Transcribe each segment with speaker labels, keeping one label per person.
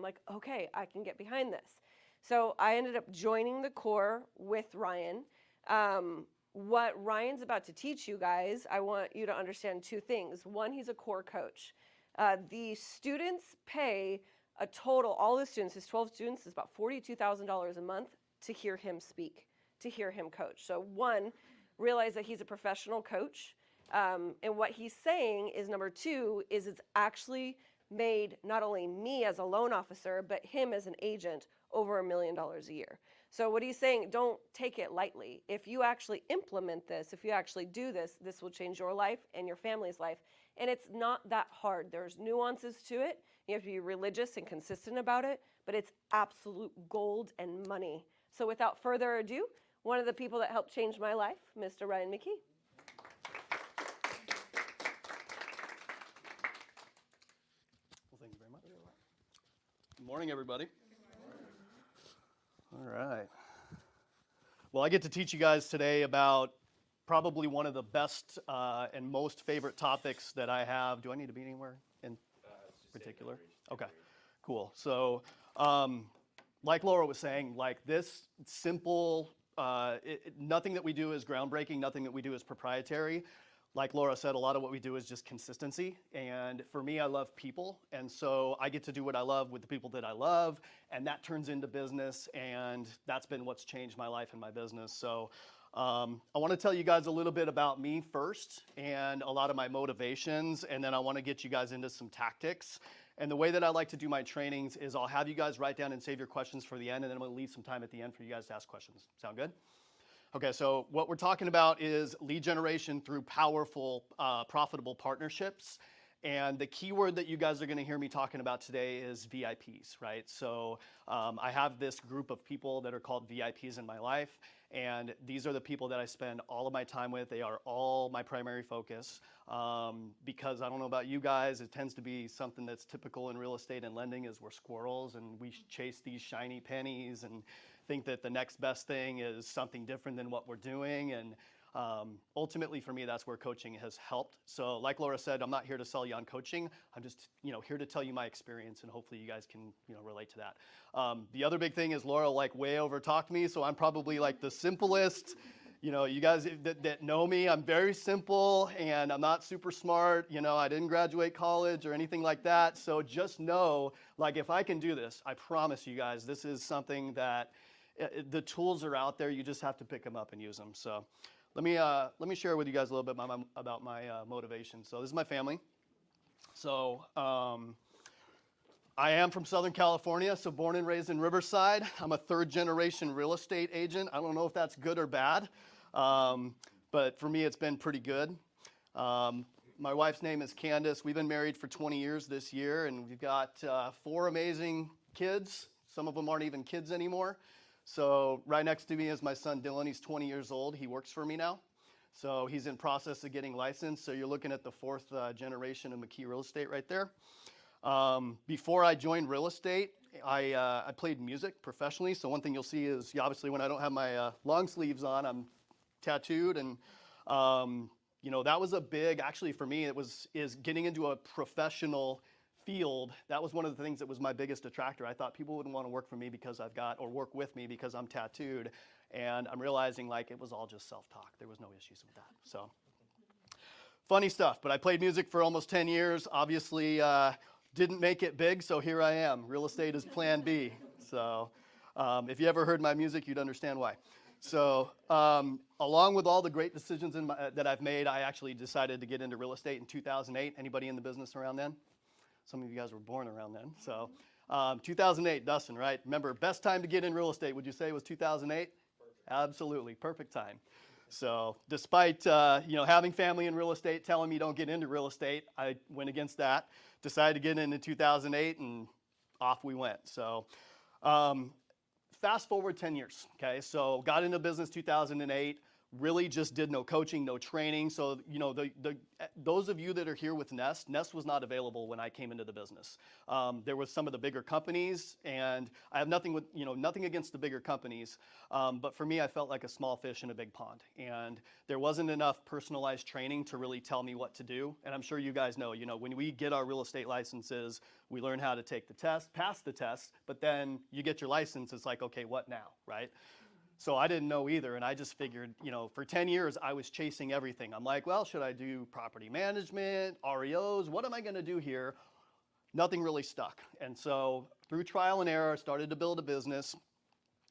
Speaker 1: like, okay, I can get behind this. So I ended up joining the core with Ryan. What Ryan's about to teach you guys, I want you to understand two things. One, he's a core coach. The students pay a total, all the students, his 12 students, is about $42,000 a month to hear him speak, to hear him coach. So one, realize that he's a professional coach. And what he's saying is, number two, is it's actually made not only me as a loan officer, but him as an agent over $1 million a year. So what he's saying, don't take it lightly. If you actually implement this, if you actually do this, this will change your life and your family's life. And it's not that hard. There's nuances to it. You have to be religious and consistent about it, but it's absolute gold and money. So without further ado, one of the people that helped change my life, Mr. Ryan McKee.
Speaker 2: Well, thank you very much. Good morning, everybody. All right. Well, I get to teach you guys today about probably one of the best and most favorite topics that I have. Do I need to be anywhere in particular? Okay, cool. So, like Laura was saying, like this simple, nothing that we do is groundbreaking, nothing that we do is proprietary. Like Laura said, a lot of what we do is just consistency. And for me, I love people. And so I get to do what I love with the people that I love. And that turns into business. And that's been what's changed my life and my business. So I want to tell you guys a little bit about me first and a lot of my motivations. And then I want to get you guys into some tactics. And the way that I like to do my trainings is I'll have you guys write down and save your questions for the end. And then I'm going to leave some time at the end for you guys to ask questions. Sound good? Okay, so what we're talking about is lead generation through powerful, profitable partnerships. And the key word that you guys are going to hear me talking about today is VIPs, right? So I have this group of people that are called VIPs in my life. And these are the people that I spend all of my time with. They are all my primary focus. Because I don't know about you guys, it tends to be something that's typical in real estate and lending is we're squirrels and we chase these shiny pennies and think that the next best thing is something different than what we're doing. And ultimately for me, that's where coaching has helped. So like Laura said, I'm not here to sell you on coaching. I'm just here to tell you my experience and hopefully you guys can relate to that. The other big thing is Laura way over talked me. So I'm probably like the simplest. You guys that know me, I'm very simple and I'm not super smart. I didn't graduate college or anything like that. So just know, like if I can do this, I promise you guys, this is something that the tools are out there. You just have to pick them up and use them. So let me share with you guys a little bit about my motivation. So this is my family. So I am from Southern California, so born and raised in Riverside. I'm a third generation real estate agent. I don't know if that's good or bad, but for me it's been pretty good. My wife's name is Candace. We've been married for 20 years this year, and we've got 4 amazing kids. Some of them aren't even kids anymore. So right next to me is my son Dylan. He's 20 years old. He works for me now. So he's in process of getting licensed. So you're looking at the 4th generation of McKee real estate right there. Before I joined real estate, I played music professionally. So one thing you'll see is obviously when I don't have my long sleeves on, I'm tattooed. And that was a big, actually for me, is getting into a professional field. That was one of the things that was my biggest attractor. I thought people wouldn't want to work for me because work with me because I'm tattooed. And I'm realizing like it was all just self-talk. There was no issues with that. So funny stuff, but I played music for almost 10 years. Obviously didn't make it big, so here I am. Real estate is plan B. So if you ever heard my music, you'd understand why. So along with all the great decisions that I've made, I actually decided to get into real estate in 2008. Anybody in the business around then? Some of you guys were born around then. So 2008, Dustin, right? Remember, best time to get in real estate, would you say was 2008? Perfect. Absolutely, perfect time. So despite having family in real estate telling me don't get into real estate, I went against that, decided to get into 2008, and off we went. So fast forward 10 years, okay? So got into business 2008, really just did no coaching, no training. So, you know, those of you that are here with Nest was not available when I came into the business. There was some of the bigger companies, and I have nothing with, you know, nothing against the bigger companies. But for me, I felt like a small fish in a big pond, and there wasn't enough personalized training to really tell me what to do. And I'm sure you guys know, you know, when we get our real estate licenses, we learn how to take the test, pass the test, but then you get your license, it's like, okay, what now, right? So I didn't know either, and I just figured, you know, for 10 years, I was chasing everything. I'm like, well, should I do property management, REOs? What am I gonna do here? Nothing really stuck. And so through trial and error, I started to build a business.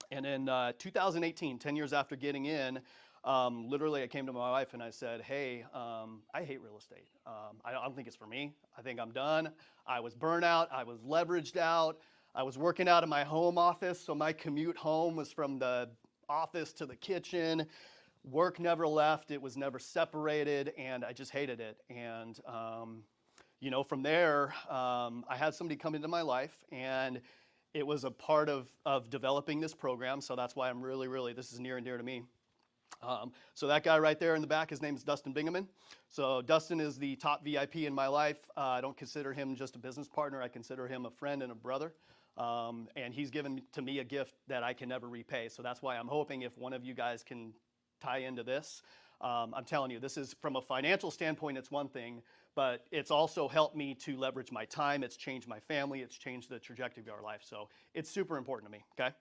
Speaker 2: And in 2018, 10 years after getting in, literally I came to my wife and I said, hey, I hate real estate. I don't think it's for me. I think I'm done. I was burnt out. I was leveraged out. I was working out of my home office, so my commute home was from the office to the kitchen. Work never left. It was never separated, and I just hated it. And you know, from there, I had somebody come into my life, and it was a part of developing this program. So that's why I'm really, this is near and dear to me. So that guy right there in the back, his name is Dustin Bingaman. So Dustin is the top VIP in my life. I don't consider him just a business partner. I consider him a friend and a brother. And he's given to me a gift that I can never repay. So that's why I'm hoping if one of you guys can tie into this. I'm telling you, this is from a financial standpoint, it's one thing, but it's also helped me to leverage my time. It's changed my family. It's changed the trajectory of our life. So it's super important to me, okay?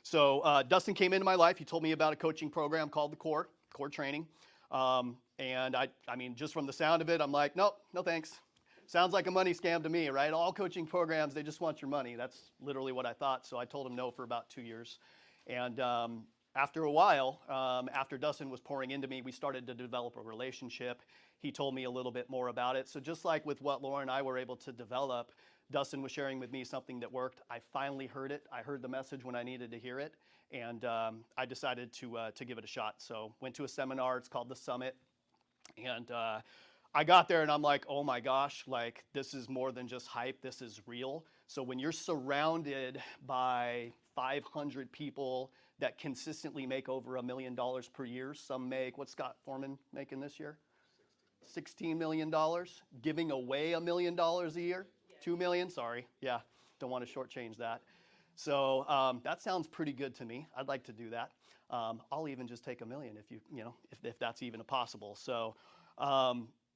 Speaker 2: So Dustin came into my life. He told me about a coaching program called the Core Training. And I mean, just from the sound of it, I'm like, nope, no thanks. Sounds like a money scam to me, right? All coaching programs, they just want your money. That's literally what I thought. So I told him no for about 2 years. And after a while, after Dustin was pouring into me, we started to develop a relationship. He told me a little bit more about it. So just like with what Laura and I were able to develop, Dustin was sharing with me something that worked. I finally heard it. I heard the message when I needed to hear it. And I decided to give it a shot. So went to a seminar. It's called the Summit. And I got there and I'm like, oh my gosh, like this is more than just hype. This is real. So when you're surrounded by 500 people that consistently make over $1 million per year, some make, what's Scott Foreman making this year? $16 million, giving away $1 million a year, 2 million, sorry. Yeah, don't want to shortchange that. So that sounds pretty good to me. I'd like to do that. I'll even just take $1 million if that's even possible. So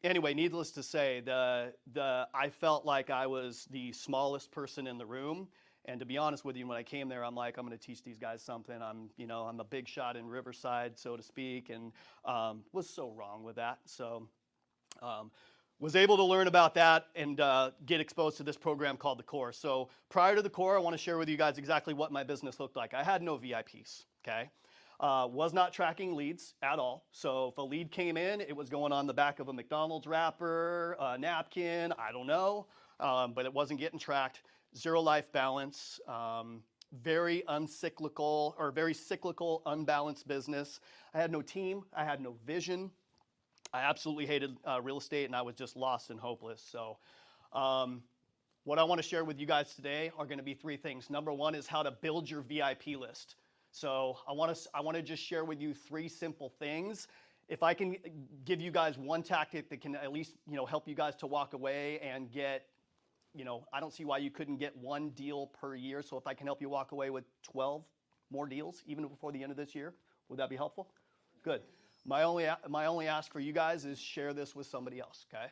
Speaker 2: anyway, needless to say, I felt like I was the smallest person in the room. And to be honest with you, when I came there, I'm like, I'm going to teach these guys something. I'm a big shot in Riverside, so to speak, and was so wrong with that. So was able to learn about that and get exposed to this program called the Core. So prior to the Core, I want to share with you guys exactly what my business looked like. I had no VIPs, okay? Was not tracking leads at all. So if a lead came in, it was going on the back of a McDonald's wrapper, a napkin, I don't know, but it wasn't getting tracked. Zero life balance, very uncyclical or very cyclical, unbalanced business. I had no team, I had no vision. I absolutely hated real estate and I was just lost and hopeless. So what I want to share with you guys today are going to be 3 things. Number 1 is how to build your VIP list. So I want to just share with you 3 simple things. If I can give you guys one tactic that can at least, help you guys to walk away and get, I don't see why you couldn't get 1 deal per year. So if I can help you walk away with 12 more deals, even before the end of this year, would that be helpful? Good. My only ask for you guys is share this with somebody else, okay?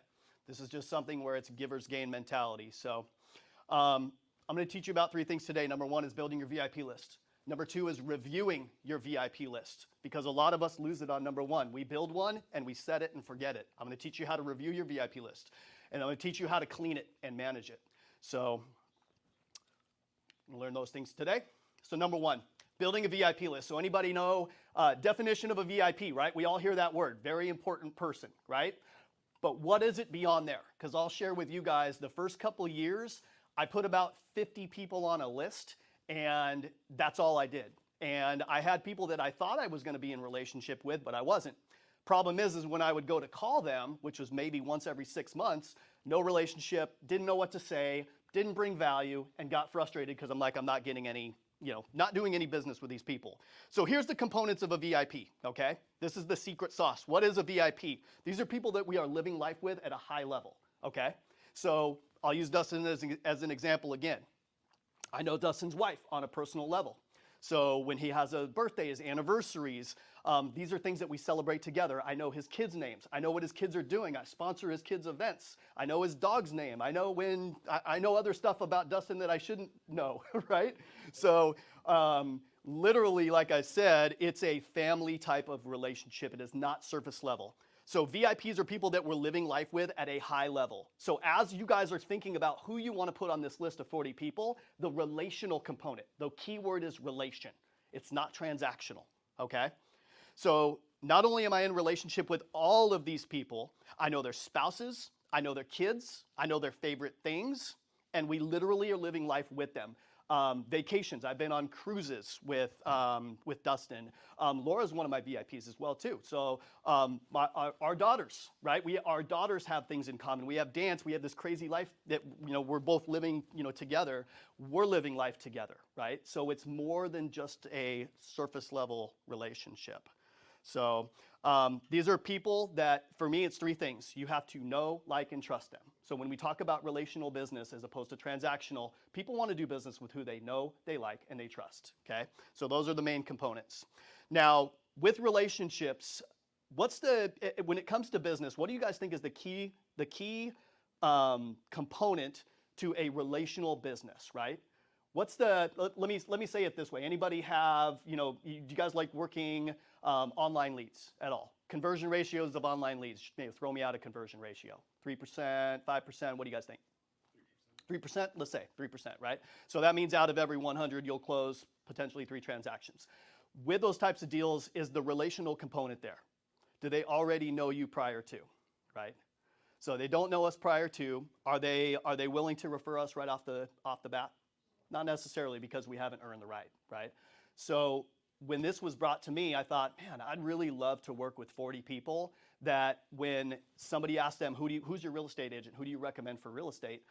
Speaker 2: This is just something where it's a giver's gain mentality. So I'm going to teach you about 3 things today. Number 1 is building your VIP list. Number 2 is reviewing your VIP list, because a lot of us lose it on number 1. We build one and we set it and forget it. I'm going to teach you how to review your VIP list, and I'm going to teach you how to clean it and manage it. So I'm going to learn those things today. So number 1, building a VIP list. So anybody know definition of a VIP, right? We all hear that word, very important person, right? But what is it beyond there? Because I'll share with you guys the first couple of years, I put about 50 people on a list, and that's all I did. And I had people that I thought I was going to be in relationship with, but I wasn't. Problem is when I would go to call them, which was maybe once every 6 months, no relationship, didn't know what to say, didn't bring value, and got frustrated because I'm like, I'm not getting any not doing any business with these people. So here's the components of a VIP, okay? This is the secret sauce. What is a VIP? These are people that we are living life with at a high level, okay? So I'll use Dustin as an example again. I know Dustin's wife on a personal level. So when he has a birthday, his anniversaries, these are things that we celebrate together. I know his kids' names. I know what his kids are doing. I sponsor his kids' events. I know his dog's name. I know I know other stuff about Dustin that I shouldn't know, right? So literally, like I said, it's a family type of relationship. It is not surface level. So VIPs are people that we're living life with at a high level. So as you guys are thinking about who you want to put on this list of 40 people, the relational component, the key word is relation. It's not transactional, okay? So not only am I in relationship with all of these people, I know their spouses, I know their kids, I know their favorite things, and we literally are living life with them. Vacations, I've been on cruises with Dustin. Laura's one of my VIPs as well too. So our daughters, right? Our daughters have things in common. We have dance. We have this crazy life that we're both living together. We're living life together, right? So it's more than just a surface level relationship. So these are people that, for me, it's three things. You have to know, like, and trust them. So when we talk about relational business as opposed to transactional, people want to do business with who they know, they like, and they trust, okay? So those are the main components. Now, with relationships, when it comes to business, what do you guys think is the key component to a relational business, right? Let me say it this way. Anybody have, do you guys like working online leads at all? Conversion ratios of online leads. Throw me out a conversion ratio. 3%, 5%, what do you guys think? 3%, let's say 3%, right? So that means out of every 100, you'll close potentially 3 transactions. With those types of deals, is the relational component there? Do they already know you prior to, right? So they don't know us prior to. Are they willing to refer us right off the bat? Not necessarily, because we haven't earned the right? So when this was brought to me, I thought, man, I'd really love to work with 40 people that when somebody asks them, who's your real estate agent? Who do you recommend for real estate?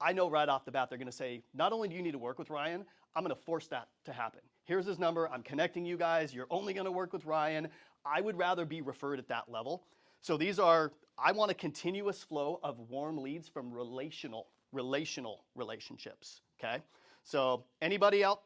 Speaker 2: I know right off the bat they're going to say, not only do you need to work with Ryan, I'm going to force that to happen. Here's his number. I'm connecting you guys. You're only going to work with Ryan. I would rather be referred at that level. So I want a continuous flow of warm leads from relational relationships, okay? So anybody out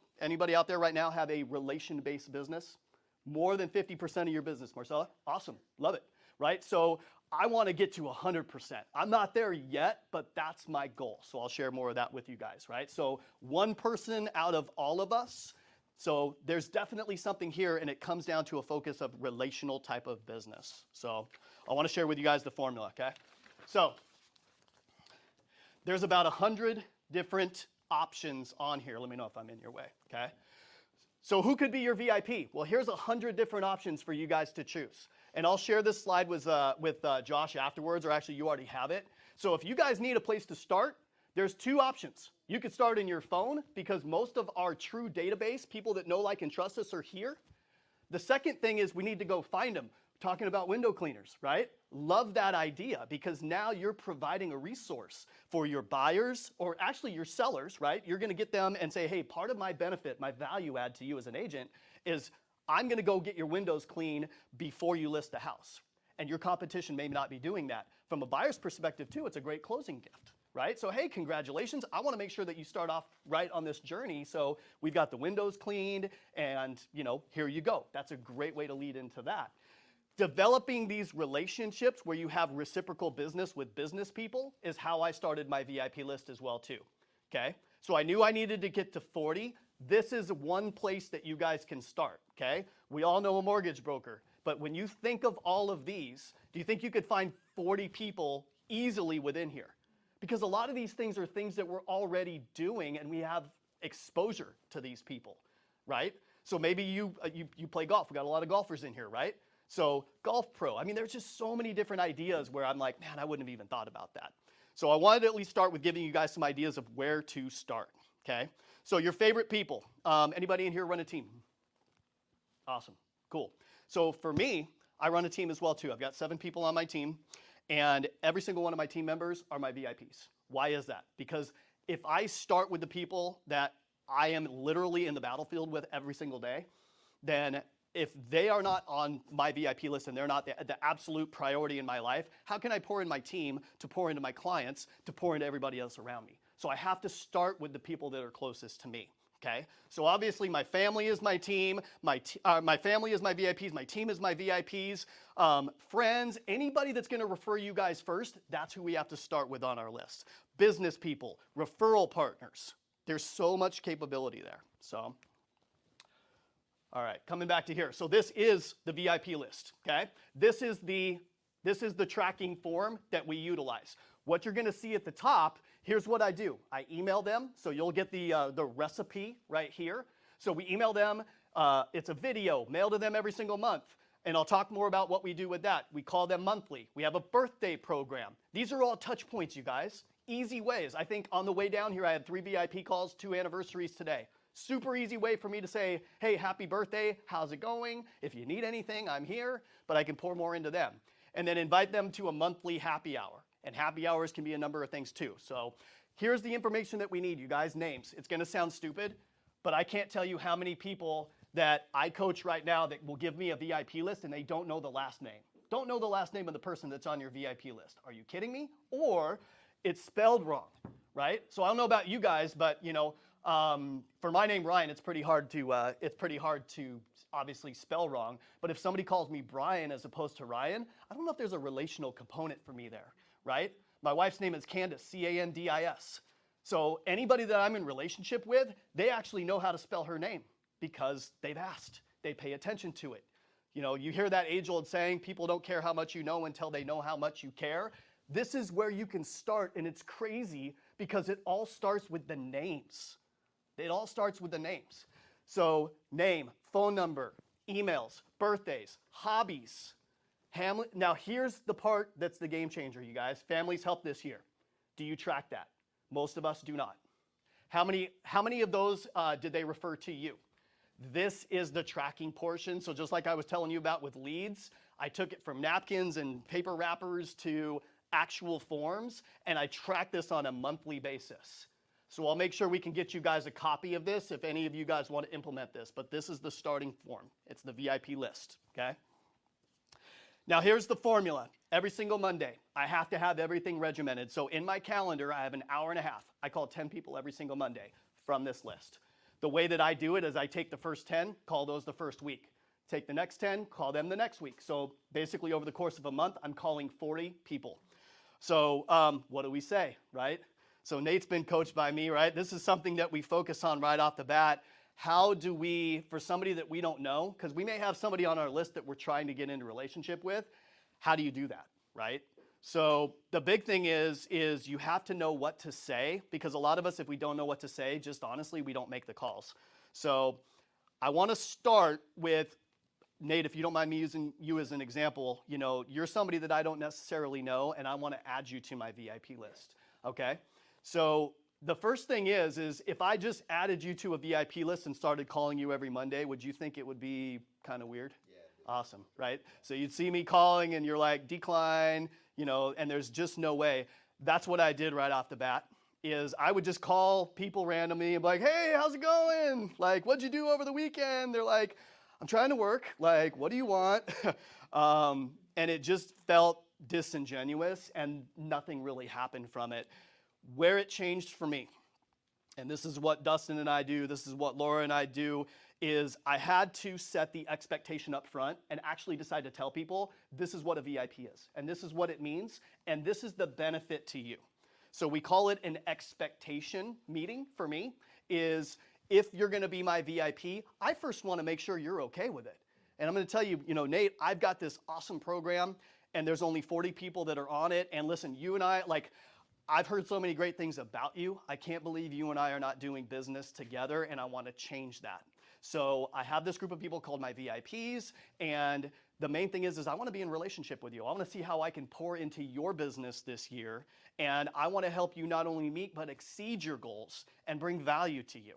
Speaker 2: there right now have a relation-based business? More than 50% of your business, Marcella? Awesome, love it, right? So I want to get to 100%. I'm not there yet, but that's my goal. So I'll share more of that with you guys, right? So one person out of all of us. So there's definitely something here, and it comes down to a focus of relational type of business. So I want to share with you guys the formula, okay? So there's about 100 different options on here. Let me know if I'm in your way, okay? So who could be your VIP? Well, here's 100 different options for you guys to choose. And I'll share this slide with Josh afterwards, or actually you already have it. So if you guys need a place to start, there's 2 options. You could start in your phone, because most of our true database, people that know, like, and trust us, are here. The second thing is we need to go find them. Talking about window cleaners, right? Love that idea, because now you're providing a resource for your buyers, or actually your sellers, right? You're going to get them and say, hey, part of my benefit, my value add to you as an agent is I'm going to go get your windows clean before you list the house. And your competition may not be doing that. From a buyer's perspective too, it's a great closing gift, right? So hey, congratulations. I want to make sure that you start off right on this journey. So we've got the windows cleaned, and here you go. That's a great way to lead into that. Developing these relationships where you have reciprocal business with business people is how I started my VIP list as well too, okay? So I knew I needed to get to 40. This is one place that you guys can start, okay? We all know a mortgage broker, but when you think of all of these, do you think you could find 40 people easily within here? Because a lot of these things are things that we're already doing, and we have exposure to these people, right? So maybe you play golf. We got a lot of golfers in here, right? So Golf Pro, I mean, there's just so many different ideas where I'm like, man, I wouldn't have even thought about that. So I wanted to at least start with giving you guys some ideas of where to start, okay? So your favorite people. Anybody in here run a team? Awesome, cool. So for me, I run a team as well too. I've got 7 people on my team, and every single one of my team members are my VIPs. Why is that? Because if I start with the people that I am literally in the battlefield with every single day, then if they are not on my VIP list and they're not the absolute priority in my life, how can I pour in my team, to pour into my clients, to pour into everybody else around me? So I have to start with the people that are closest to me. Okay, so obviously my family is my team, my family is my VIPs, my team is my VIPs, friends, anybody that's gonna refer you guys first, that's who we have to start with on our list. Business people, referral partners, there's so much capability there, so. All right, coming back to here. So this is the VIP list, okay? This is the tracking form that we utilize. What you're gonna see at the top, here's what I do. I email them, so you'll get the recipe right here. So we email them, it's a video, mail to them every single month. And I'll talk more about what we do with that. We call them monthly. We have a birthday program. These are all touch points, you guys. Easy ways. I think on the way down here, I had 3 VIP calls, 2 anniversaries today. Super easy way for me to say, hey, happy birthday, how's it going? If you need anything, I'm here, but I can pour more into them. And then invite them to a monthly happy hour. And happy hours can be a number of things too. So here's the information that we need, you guys, names. It's gonna sound stupid, but I can't tell you how many people that I coach right now that will give me a VIP list and they don't know the last name. Don't know the last name of the person that's on your VIP list. Are you kidding me? Or it's spelled wrong, right? So I don't know about you guys, but you know, for my name Ryan, it's pretty hard to obviously spell wrong. But if somebody calls me Brian as opposed to Ryan, I don't know if there's a relational component for me there, right? My wife's name is Candice, C-A-N-D-I-S. So anybody that I'm in relationship with, they actually know how to spell her name because they've asked. They pay attention to it. You know, you hear that age-old saying, people don't care how much you know until they know how much you care. This is where you can start, and it's crazy because it all starts with the names. It all starts with the names. So name, phone number, emails, birthdays, hobbies. Now here's the part that's the game changer, you guys. Families help this year. Do you track that? Most of us do not. How many of those did they refer to you? This is the tracking portion. So just like I was telling you about with leads, I took it from napkins and paper wrappers to actual forms, and I track this on a monthly basis. So I'll make sure we can get you guys a copy of this if any of you guys want to implement this, but this is the starting form. It's the VIP list, okay? Now here's the formula. Every single Monday, I have to have everything regimented. So in my calendar, I have an hour and a half. I call 10 people every single Monday from this list. The way that I do it is I take the first 10, call those the first week. Take the next 10, call them the next week. So basically over the course of a month, I'm calling 40 people. So what do we say, right? So Nate's been coached by me, right? This is something that we focus on right off the bat. How do we, for somebody that we don't know, because we may have somebody on our list that we're trying to get into a relationship with, how do you do that, right? So the big thing is you have to know what to say, because a lot of us, if we don't know what to say, just honestly, we don't make the calls. So I want to start with, Nate, if you don't mind me using you as an example, you know, you're somebody that I don't necessarily know, and I want to add you to my VIP list, okay? So the first thing is if I just added you to a VIP list and started calling you every Monday, would you think it would be kind of weird? Yeah. Awesome, right? So you'd see me calling and you're like, decline, you know, and there's just no way. That's what I did right off the bat, is I would just call people randomly and be like, hey, how's it going? Like, what'd you do over the weekend? They're like, I'm trying to work. Like, what do you want? And it just felt disingenuous and nothing really happened from it. Where it changed for me, and this is what Dustin and I do, this is what Laura and I do, is I had to set the expectation up front and actually decide to tell people this is what a VIP is, and this is what it means, and this is the benefit to you. So we call it an expectation meeting for me, is if you're gonna be my VIP, I first wanna make sure you're okay with it. And I'm gonna tell you, you know, Nate, I've got this awesome program, and there's only 40 people that are on it, and listen, you and I, like, I've heard so many great things about you. I can't believe you and I are not doing business together, and I want to change that. So I have this group of people called my VIPs, and the main thing is I want to be in relationship with you. I want to see how I can pour into your business this year, and I want to help you not only meet but exceed your goals and bring value to you.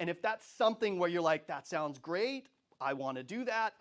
Speaker 2: And if that's something where you're like, that sounds great, I want to do that,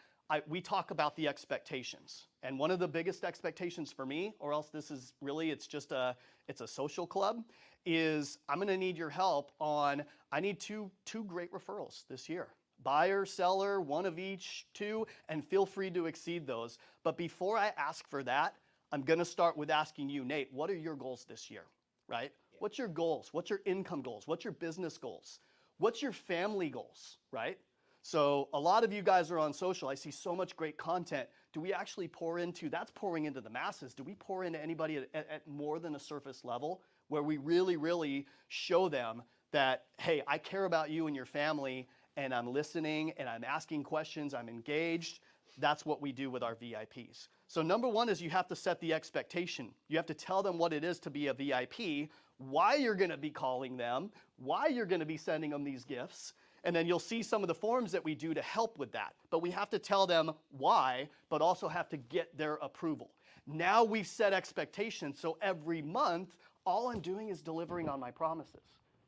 Speaker 2: we talk about the expectations. And one of the biggest expectations for me, or else this is really, it's a social club, is I'm gonna need your help on, I need two great referrals this year. Buyer, seller, one of each, two, and feel free to exceed those. But before I ask for that, I'm gonna start with asking you, Nate, what are your goals this year, right? Yeah. What's your goals? What's your income goals? What's your business goals? What's your family goals, right? So a lot of you guys are on social. I see so much great content. Do we actually pour into, that's pouring into the masses. Do we pour into anybody at more than a surface level where we really, really show them that, hey, I care about you and your family, and I'm listening and I'm asking questions, I'm engaged. That's what we do with our VIPs. So number one is you have to set the expectation. You have to tell them what it is to be a VIP, why you're gonna be calling them, why you're gonna be sending them these gifts, and then you'll see some of the forms that we do to help with that. But we have to tell them why, but also have to get their approval. Now we've set expectations, so every month, all I'm doing is delivering on my promises,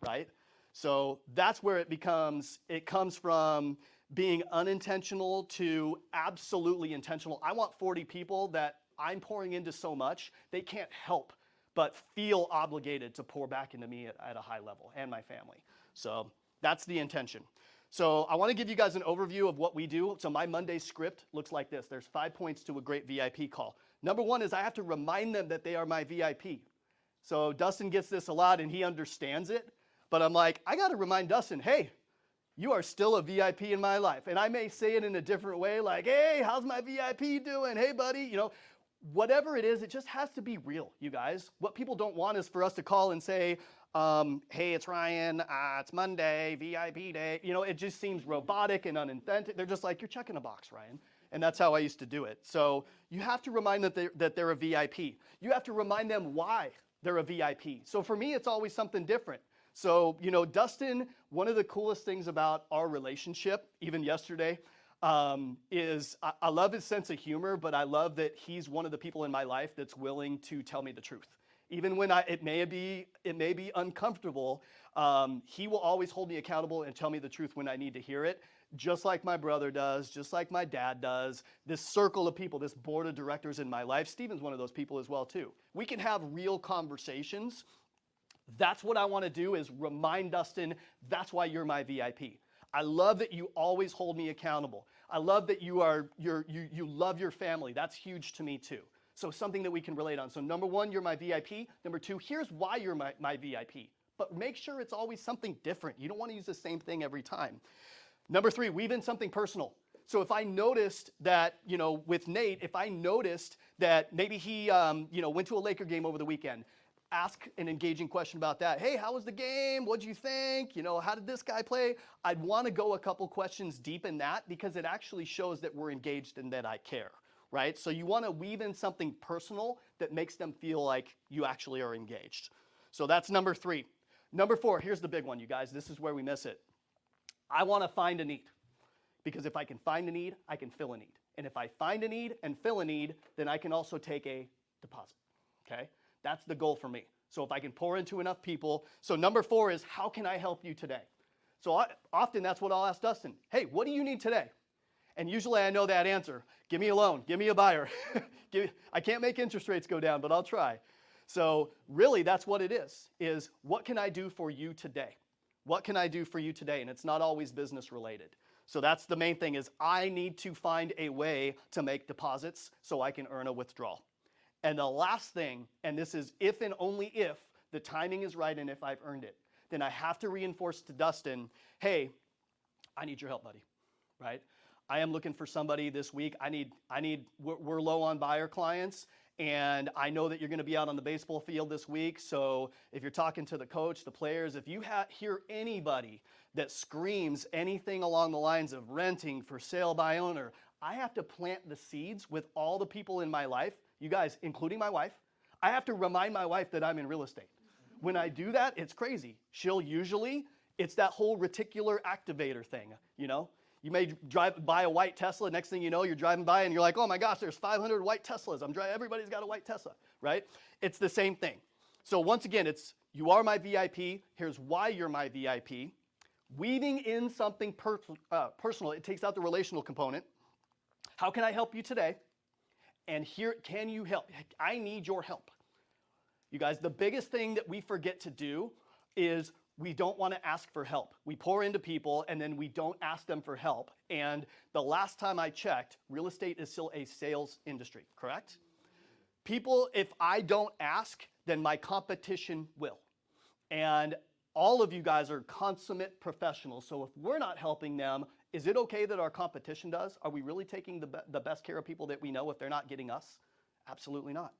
Speaker 2: right? So that's where it comes from being unintentional to absolutely intentional. I want 40 people that I'm pouring into so much, they can't help but feel obligated to pour back into me at a high level and my family. So that's the intention. So I want to give you guys an overview of what we do. So my Monday script looks like this. There's 5 points to a great VIP call. Number one is I have to remind them that they are my VIP. So Dustin gets this a lot and he understands it. But I'm like, I got to remind Dustin, hey, you are still a VIP in my life. And I may say it in a different way, like, hey, how's my VIP doing? Hey, buddy, you know, whatever it is, it just has to be real, you guys. What people don't want is for us to call and say, hey, it's Ryan, it's Monday, VIP day. You know, it just seems robotic and unauthentic. They're just like, you're checking a box, Ryan. And that's how I used to do it. So you have to remind them that they're a VIP. You have to remind them why they're a VIP. So for me, it's always something different. So, you know, Dustin, one of the coolest things about our relationship, even yesterday, is I love his sense of humor, but I love that he's one of the people in my life that's willing to tell me the truth. Even when it may be uncomfortable, he will always hold me accountable and tell me the truth when I need to hear it, just like my brother does, just like my dad does. This circle of people, this board of directors in my life, Stephen's one of those people as well too. We can have real conversations. That's what I want to do, is remind Dustin, that's why you're my VIP. I love that you always hold me accountable. I love that you love your family. That's huge to me too. So something that we can relate on. So number one, you're my VIP. Number two, here's why you're my VIP. But make sure it's always something different. You don't want to use the same thing every time. Number three, weave in something personal. So if I noticed that, you know, with Nate, if I noticed that maybe he, went to a Laker game over the weekend, ask an engaging question about that. Hey, how was the game? What'd you think? You know, how did this guy play? I'd want to go a couple questions deep in that, because it actually shows that we're engaged and that I care, right? So you want to weave in something personal that makes them feel like you actually are engaged. So that's number three. Number four, here's the big one, you guys. This is where we miss it. I want to find a need, because if I can find a need, I can fill a need. And if I find a need and fill a need, then I can also take a deposit, okay? That's the goal for me. So if I can pour into enough people. So number four is, how can I help you today? So often that's what I'll ask Dustin. Hey, what do you need today? And usually I know that answer. Give me a loan, give me a buyer. I can't make interest rates go down, but I'll try. So really that's what it is what can I do for you today? What can I do for you today? And it's not always business related. So that's the main thing, is I need to find a way to make deposits so I can earn a withdrawal. And the last thing, and this is if and only if the timing is right and if I've earned it, then I have to reinforce to Dustin, hey, I need your help, buddy, right? I am looking for somebody this week. We're low on buyer clients, and I know that you're going to be out on the baseball field this week. So if you're talking to the coach, the players, if you hear anybody that screams anything along the lines of renting, for sale by owner, I have to plant the seeds with all the people in my life. You guys, including my wife, I have to remind my wife that I'm in real estate. When I do that, it's crazy. It's that whole reticular activator thing, you know? You may drive by a white Tesla, next thing you know, you're driving by and you're like, oh my gosh, there's 500 white Teslas. Everybody's got a white Tesla, right? It's the same thing. So once again, you are my VIP. Here's why you're my VIP. Weaving in something personal, it takes out the relational component. How can I help you today? And here, can you help? I need your help. You guys, the biggest thing that we forget to do is we don't want to ask for help. We pour into people and then we don't ask them for help. And the last time I checked, real estate is still a sales industry, correct? People, if I don't ask, then my competition will. And all of you guys are consummate professionals. So if we're not helping them, is it okay that our competition does? Are we really taking the best care of people that we know if they're not getting us? Absolutely not.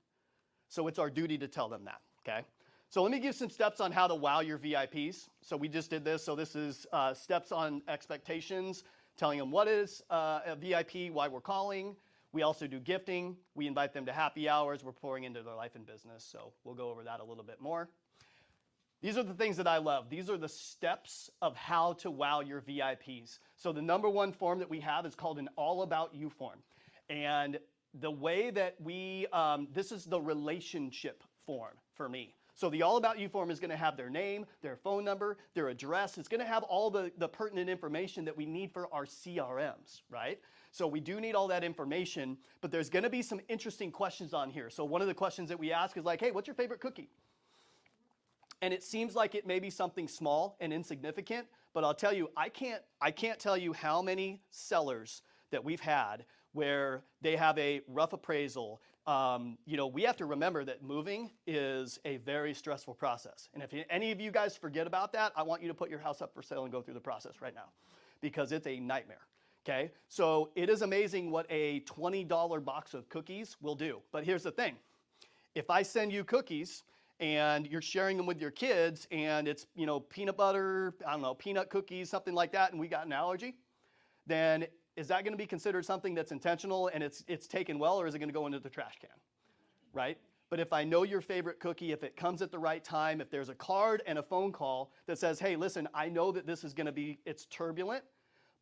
Speaker 2: So it's our duty to tell them that, okay? So let me give some steps on how to wow your VIPs. So we just did this. So this is steps on expectations, telling them what is a VIP, why we're calling. We also do gifting. We invite them to happy hours. We're pouring into their life and business. So we'll go over that a little bit more. These are the things that I love. These are the steps of how to wow your VIPs. So the number one form that we have is called an all about you form. And the way that we, this is the relationship form for me. So the all about you form is going to have their name, their phone number, their address. It's going to have all the pertinent information that we need for our CRMs, right? So we do need all that information, but there's going to be some interesting questions on here. So one of the questions that we ask is like, hey, what's your favorite cookie? And it seems like it may be something small and insignificant, but I'll tell you, I can't tell you how many sellers that we've had where they have a rough appraisal. You know, we have to remember that moving is a very stressful process. And if any of you guys forget about that, I want you to put your house up for sale and go through the process right now because it's a nightmare. Okay, so it is amazing what a $20 box of cookies will do. But here's the thing. If I send you cookies and you're sharing them with your kids and it's, you know, peanut butter, I don't know, peanut cookies, something like that, and we got an allergy, then is that going to be considered something that's intentional and it's taken well, or is it going to go into the trash can, right? But if I know your favorite cookie, if it comes at the right time, if there's a card and a phone call that says, hey, listen, I know that this is going to be, it's turbulent,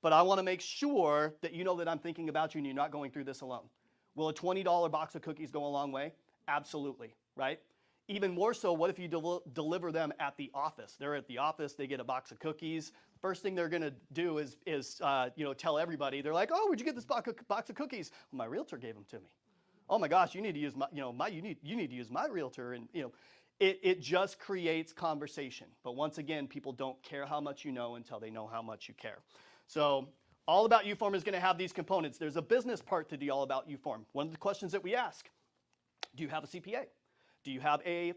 Speaker 2: but I want to make sure that you know that I'm thinking about you and you're not going through this alone. Will a $20 box of cookies go a long way? Absolutely, right? Even more so, what if you deliver them at the office? They're at the office, they get a box of cookies. First thing they're going to do is you know, tell everybody. They're like, oh, where'd you get this box of cookies? Well, my realtor gave them to me. Oh my gosh, you need to use my, you need to use my realtor, and you know, it just creates conversation. But once again, people don't care how much you know until they know how much you care. So all about you form is going to have these components. There's a business part to the all about you form. One of the questions that we ask: do you have a CPA? Do you have a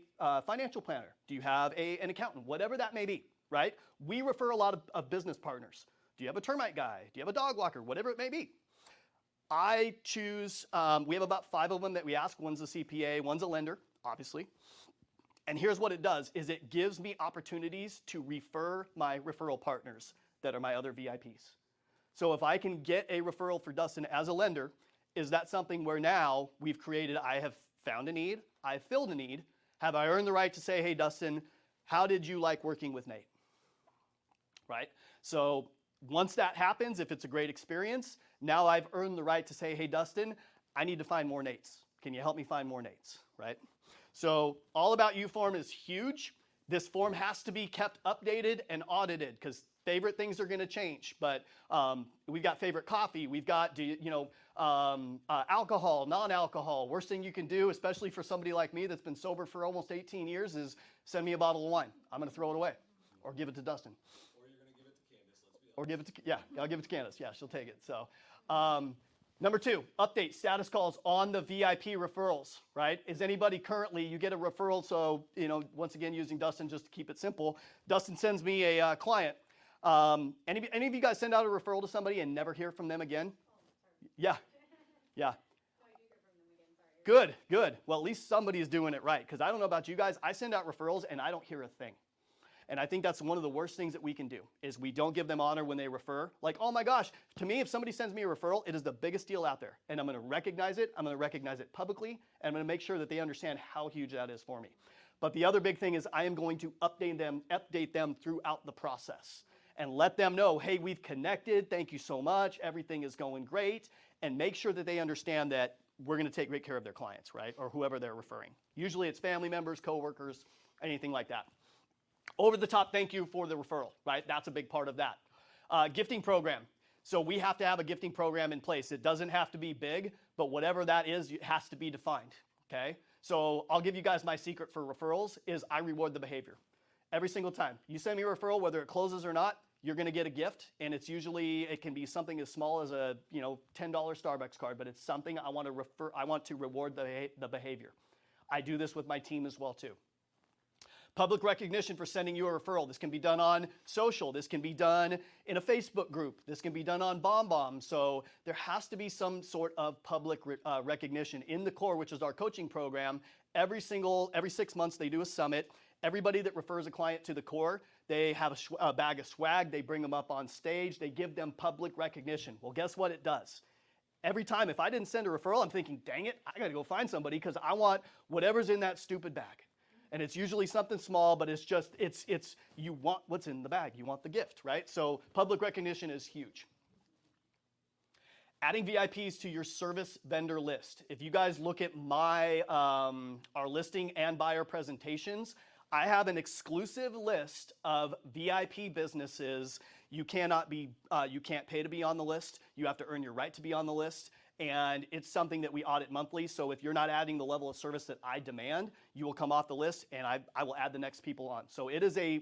Speaker 2: financial planner? Do you have an accountant? Whatever that may be, right? We refer a lot of business partners. Do you have a termite guy? Do you have a dog walker? Whatever it may be. I choose, we have about 5 of them that we ask. One's a CPA, one's a lender, obviously. And here's what it does, is it gives me opportunities to refer my referral partners that are my other VIPs. So if I can get a referral for Dustin as a lender, is that something where now we've created, I have found a need, I've filled a need, have I earned the right to say, hey, Dustin, how did you like working with Nate? Right? So once that happens, if it's a great experience, now I've earned the right to say, hey, Dustin, I need to find more Nates. Can you help me find more Nates, right? So all about you form is huge. This form has to be kept updated and audited because favorite things are going to change. But we've got favorite coffee. We've got, alcohol, non-alcohol. Worst thing you can do, especially for somebody like me that's been sober for almost 18 years, is send me a bottle of wine. I'm going to throw it away or give it to Dustin. Or give it to, yeah, I'll give it to Candace. Yeah, she'll take it. So, number 2, update status calls on the VIP referrals, right? Is anybody currently, you get a referral, so, once again, using Dustin just to keep it simple, Dustin sends me a client. Any of you guys send out a referral to somebody and never hear from them again? Yeah, yeah. Good. Well, at least somebody is doing it right, because I don't know about you guys, I send out referrals and I don't hear a thing. And I think that's one of the worst things that we can do, is we don't give them honor when they refer. Like, oh my gosh, to me, if somebody sends me a referral, it is the biggest deal out there. And I'm going to recognize it. I'm going to recognize it publicly. And I'm going to make sure that they understand how huge that is for me. But the other big thing is I am going to update them throughout the process and let them know, hey, we've connected. Thank you so much. Everything is going great. And make sure that they understand that we're going to take great care of their clients, right? Or whoever they're referring. Usually it's family members, coworkers, anything like that. Over the top thank you for the referral, right? That's a big part of that. Gifting program. So we have to have a gifting program in place. It doesn't have to be big, but whatever that is, it has to be defined, okay? So I'll give you guys my secret for referrals is I reward the behavior. Every single time. You send me a referral, whether it closes or not, you're gonna get a gift, and it's usually, it can be something as small as a $10 Starbucks card, but it's something I want to reward the behavior. I do this with my team as well too. Public recognition for sending you a referral. This can be done on social. This can be done in a Facebook group. This can be done on BombBomb. So there has to be some sort of public recognition. In the core, which is our coaching program, every 6 months they do a summit. Everybody that refers a client to the core, they have a bag of swag. They bring them up on stage. They give them public recognition. Well, guess what it does? Every time, if I didn't send a referral, I'm thinking, dang it, I got to go find somebody because I want whatever's in that stupid bag. And it's usually something small, but it's just, you want what's in the bag. You want the gift, right? So public recognition is huge. Adding VIPs to your service vendor list. If you guys look at my, our listing and buyer presentations, I have an exclusive list of VIP businesses. You can't pay to be on the list. You have to earn your right to be on the list. And it's something that we audit monthly. So if you're not adding the level of service that I demand, you will come off the list and I will add the next people on. So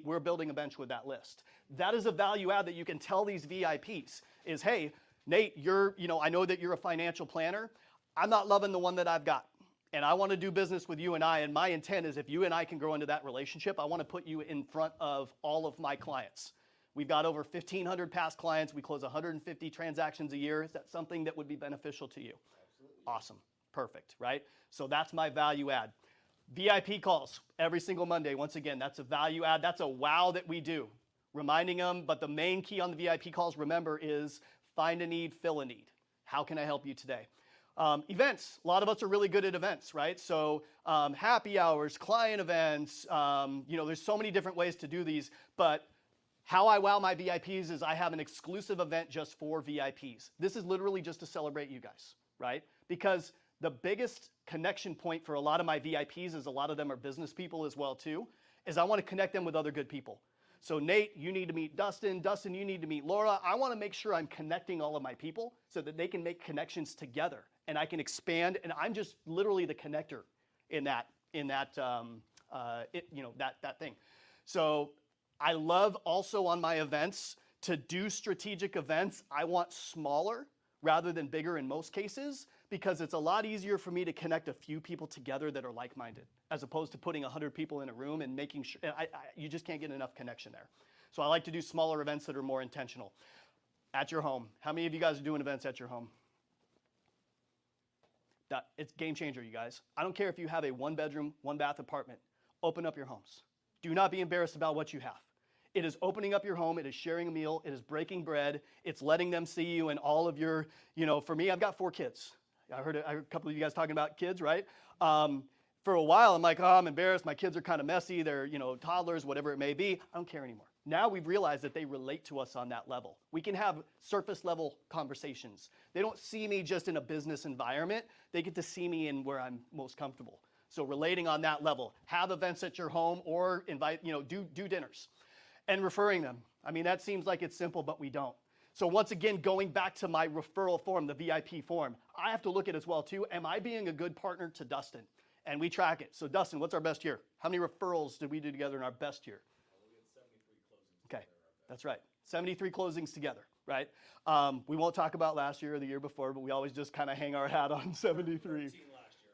Speaker 2: we're building a bench with that list. That is a value add that you can tell these VIPs is, hey, Nate, I know that you're a financial planner. I'm not loving the one that I've got. And I want to do business with you and I. And my intent is if you and I can grow into that relationship, I want to put you in front of all of my clients. We've got over 1,500 past clients. We close 150 transactions a year. Is that something that would be beneficial to you?
Speaker 3: Absolutely.
Speaker 2: Awesome. Perfect, right? So that's my value add. VIP calls every single Monday. Once again, that's a value add. That's a wow that we do. Reminding them, but the main key on the VIP calls, remember, is find a need, fill a need. How can I help you today? Events. A lot of us are really good at events, right? So happy hours, client events, there's so many different ways to do these, but how I wow my VIPs is I have an exclusive event just for VIPs. This is literally just to celebrate you guys, right? Because the biggest connection point for a lot of my VIPs is a lot of them are business people as well too, is I want to connect them with other good people. So Nate, you need to meet Dustin. Dustin, you need to meet Laura. I want to make sure I'm connecting all of my people so that they can make connections together and I can expand. And I'm just literally the connector in that thing. So I love also on my events to do strategic events. I want smaller rather than bigger in most cases because it's a lot easier for me to connect a few people together that are like-minded as opposed to putting 100 people in a room and making sure, you just can't get enough connection there. So I like to do smaller events that are more intentional. At your home. How many of you guys are doing events at your home? It's game changer, you guys. I don't care if you have a 1-bedroom, 1-bath apartment. Open up your homes. Do not be embarrassed about what you have. It is opening up your home. It is sharing a meal. It is breaking bread. It's letting them see you and all of your, for me, I've got 4 kids. I heard a couple of you guys talking about kids, right? For a while, I'm like, oh, I'm embarrassed. My kids are kind of messy. They're, toddlers, whatever it may be. I don't care anymore. Now we've realized that they relate to us on that level. We can have surface level conversations. They don't see me just in a business environment. They get to see me in where I'm most comfortable. So relating on that level, have events at your home or invite, do dinners. And referring them. I mean, that seems like it's simple, but we don't. So once again, going back to my referral form, the VIP form, I have to look at as well too, am I being a good partner to Dustin? And we track it. So Dustin, what's our best year? How many referrals did we do together in our best year?
Speaker 3: We had 73 closings.
Speaker 2: Okay, that's right. 73 closings together, right? We won't talk about last year or the year before, but we always just kind of hang our hat on 73.
Speaker 3: 13 last year.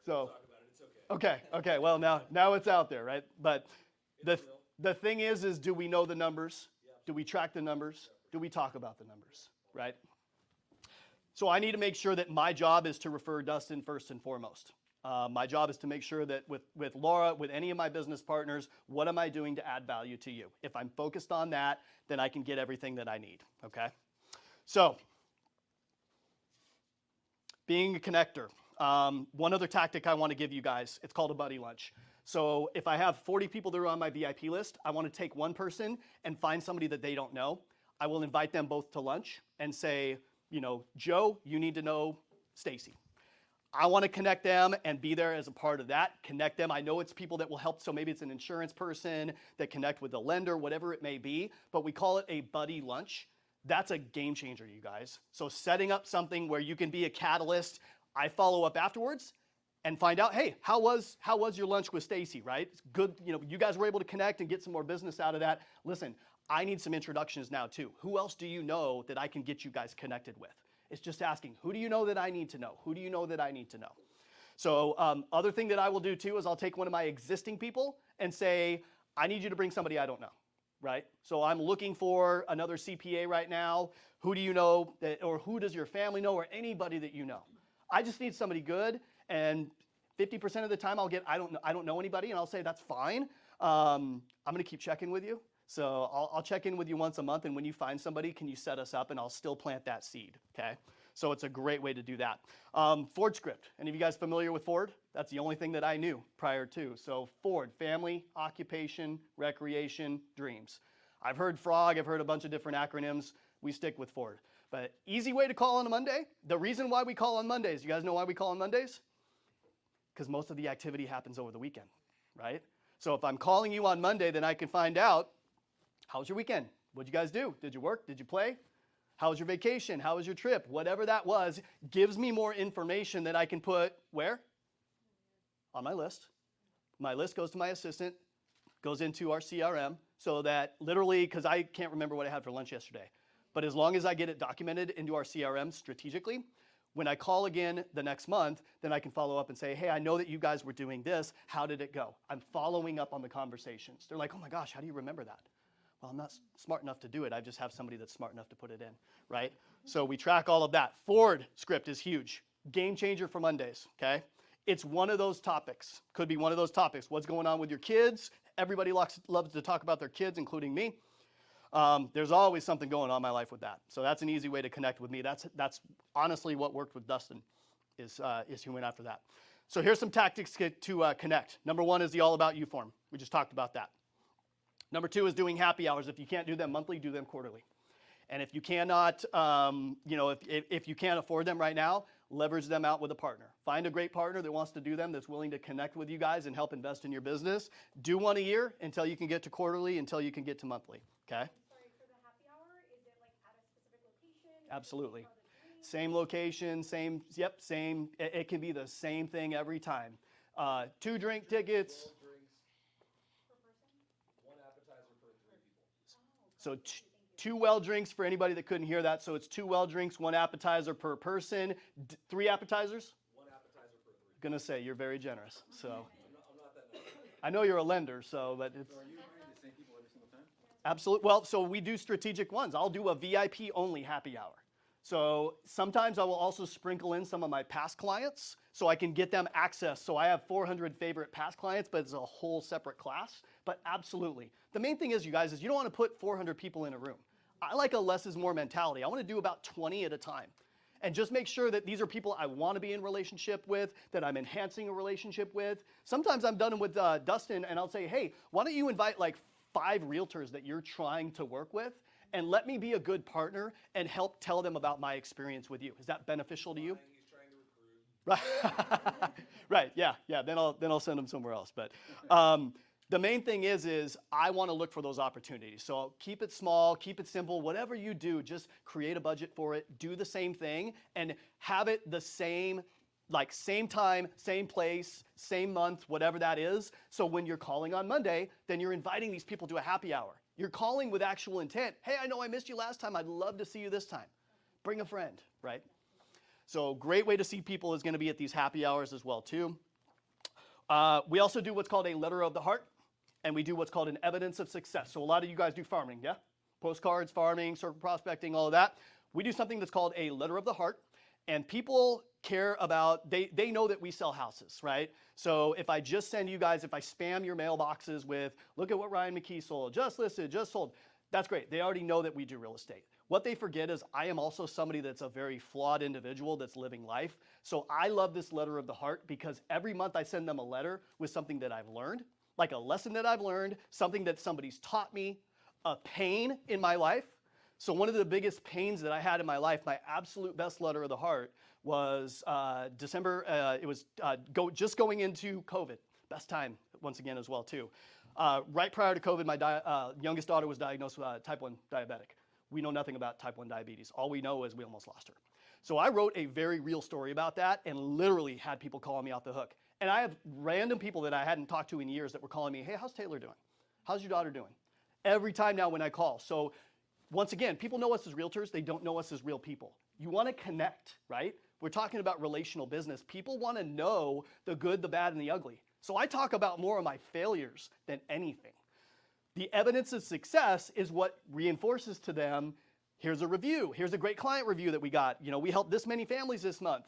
Speaker 2: So,
Speaker 3: We'll talk about it. It's okay.
Speaker 2: Okay. Well, now it's out there, right? But the thing is do we know the numbers? Do we track the numbers? Do we talk about the numbers, right? So I need to make sure that my job is to refer Dustin first and foremost. My job is to make sure that with Laura, with any of my business partners, what am I doing to add value to you? If I'm focused on that, then I can get everything that I need, okay? So, being a connector. One other tactic I want to give you guys, it's called a buddy lunch. So if I have 40 people that are on my VIP list, I want to take one person and find somebody that they don't know. I will invite them both to lunch and say, Joe, you need to know Stacy. I want to connect them and be there as a part of that. Connect them. I know it's people that will help. So maybe it's an insurance person that connect with a lender, whatever it may be. But we call it a buddy lunch. That's a game changer, you guys. So setting up something where you can be a catalyst, I follow up afterwards and find out, hey, how was your lunch with Stacy, right? It's good, you guys were able to connect and get some more business out of that. Listen, I need some introductions now too. Who else do you know that I can get you guys connected with? It's just asking, who do you know that I need to know? Who do you know that I need to know? So other thing that I will do too is I'll take one of my existing people and say, I need you to bring somebody I don't know, right? So I'm looking for another CPA right now. Who do you know or who does your family know or anybody that you know? I just need somebody good, and 50% of the time I don't know anybody, and I'll say that's fine. I'm gonna keep checking with you. So I'll check in with you once a month, and when you find somebody, can you set us up, and I'll still plant that seed, okay? So it's a great way to do that. Ford script. Any of you guys familiar with Ford? That's the only thing that I knew prior to. So Ford, family, occupation, recreation, dreams. I've heard FROG, I've heard a bunch of different acronyms. We stick with Ford. But easy way to call on a Monday. The reason why we call on Mondays, you guys know why we call on Mondays? Because most of the activity happens over the weekend, right? So if I'm calling you on Monday, then I can find out, how's your weekend? What'd you guys do? Did you work? Did you play? How was your vacation? How was your trip? Whatever that was, gives me more information that I can put where? On my list. My list goes to my assistant, goes into our CRM, so that literally, because I can't remember what I had for lunch yesterday, but as long as I get it documented into our CRM strategically, when I call again the next month, then I can follow up and say, hey, I know that you guys were doing this. How did it go? I'm following up on the conversations. They're like, oh my gosh, how do you remember that? Well, I'm not smart enough to do it. I just have somebody that's smart enough to put it in, right? So we track all of that. Ford script is huge. Game changer for Mondays, okay? It's one of those topics. Could be one of those topics. What's going on with your kids? Everybody loves to talk about their kids, including me. There's always something going on in my life with that. So that's an easy way to connect with me. That's honestly what worked with Dustin is he went after that. So here's some tactics to connect. Number one is the All About You form. We just talked about that. Number two is doing happy hours. If you can't do them monthly, do them quarterly. And if you cannot, if you can't afford them right now, leverage them out with a partner. Find a great partner that wants to do them, that's willing to connect with you guys and help invest in your business. Do one a year until you can get to quarterly, until you can get to monthly, okay?
Speaker 4: Sorry, for the happy hour, is it like at a specific location?
Speaker 2: Absolutely. Same location, same. It can be the same thing every time. 2 drink tickets.
Speaker 3: Per person? One appetizer per 3 people.
Speaker 2: So 2 well drinks for anybody that couldn't hear that. So it's 2 well drinks, 1 appetizer per person. 3 appetizers?
Speaker 3: 1 appetizer per 3.
Speaker 2: Gonna say you're very generous. So
Speaker 3: I'm not that nice.
Speaker 2: I know you're a lender, so but it's
Speaker 3: So are you hiring the same people every single time?
Speaker 2: absolutely. Well, so we do strategic ones. I'll do a VIP only happy hour. So sometimes I will also sprinkle in some of my past clients so I can get them access. So I have 400 favorite past clients, but it's a whole separate class. But absolutely. The main thing is, you guys, is you don't want to put 400 people in a room. I like a less is more mentality. I want to do about 20 at a time. And just make sure that these are people I want to be in relationship with, that I'm enhancing a relationship with. Sometimes I'm done with Dustin, and I'll say, hey, why don't you invite like 5 realtors that you're trying to work with, and let me be a good partner and help tell them about my experience with you. Is that beneficial to you?
Speaker 3: He's trying to recruit.
Speaker 2: Right. Right. Yeah. Then I'll send them somewhere else. But the main thing is I want to look for those opportunities. So keep it small, keep it simple. Whatever you do, just create a budget for it. Do the same thing and have it the same. Like same time, same place, same month, whatever that is. So when you're calling on Monday, then you're inviting these people to a happy hour. You're calling with actual intent. Hey, I know I missed you last time. I'd love to see you this time. Bring a friend, right? So great way to see people is going to be at these happy hours as well too. We also do what's called a letter of the heart, and we do what's called an evidence of success. So a lot of you guys do farming, yeah? Postcards, farming, circle prospecting, all of that. We do something that's called a letter of the heart. And people care about, they know that we sell houses, right? So if I just send you guys, if I spam your mailboxes with, look at what Ryan McKee sold, just listed, just sold, that's great. They already know that we do real estate. What they forget is I am also somebody that's a very flawed individual that's living life. So I love this letter of the heart because every month I send them a letter with something that I've learned, like a lesson that I've learned, something that somebody's taught me, a pain in my life. So one of the biggest pains that I had in my life, my absolute best letter of the heart, was December. It was just going into COVID. Best time, once again, as well, too. Right prior to COVID, my youngest daughter was diagnosed with type 1 diabetic. we know nothing about type 1 diabetes. All we know is we almost lost her. So I wrote a very real story about that and literally had people calling me off the hook. And I have random people that I hadn't talked to in years that were calling me, hey, how's Taylor doing? How's your daughter doing? Every time now when I call. So once again, people know us as realtors. They don't know us as real people. You want to connect, right? We're talking about relational business. People want to know the good, the bad, and the ugly. So I talk about more of my failures than anything. The evidence of success is what reinforces to them, here's a review. Here's a great client review that we got. You know, we helped this many families this month.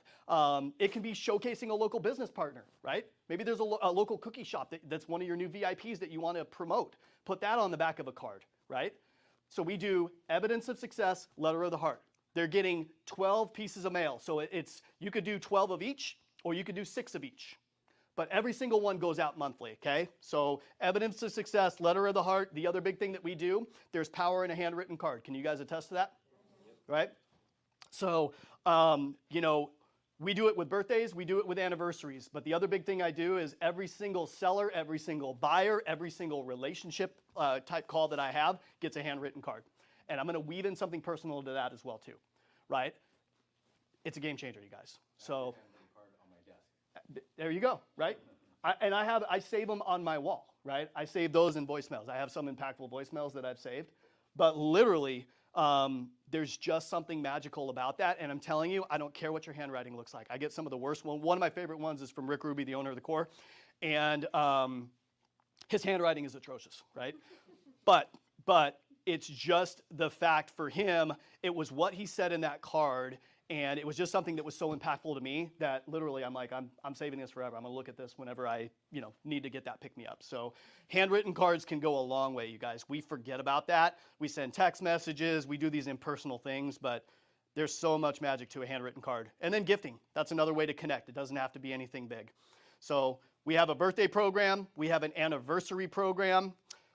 Speaker 2: It can be showcasing a local business partner, right? Maybe there's a local cookie shop that's one of your new VIPs that you want to promote. Put that on the back of a card, right? So we do evidence of success, letter of the heart. They're getting 12 pieces of mail. So you could do 12 of each, or you could do 6 of each. But every single one goes out monthly, okay? So evidence of success, letter of the heart. The other big thing that we do, there's power in a handwritten card. Can you guys attest to that? Right? So, you know, we do it with birthdays, we do it with anniversaries. But the other big thing I do is every single seller, every single buyer, every single relationship type call that I have gets a handwritten card. And I'm going to weave in something personal to that as well, too, right? It's a game changer, you guys. So there you go, right? I save them on my wall, right? I save those in voicemails. I have some impactful voicemails that I've saved. But literally, there's just something magical about that. And I'm telling you, I don't care what your handwriting looks like. I get some of the worst ones. One of my favorite ones is from Rick Ruby, the owner of the Core. And his handwriting is atrocious, right? But it's just the fact for him, it was what he said in that card. And it was just something that was so impactful to me that literally I'm like, I'm saving this forever. I'm gonna look at this whenever I, need to get that pick me up. So handwritten cards can go a long way, you guys. We forget about that. We send text messages, we do these impersonal things, but there's so much magic to a handwritten card. And then gifting, that's another way to connect. It doesn't have to be anything big. So we have a birthday program, we have an anniversary program.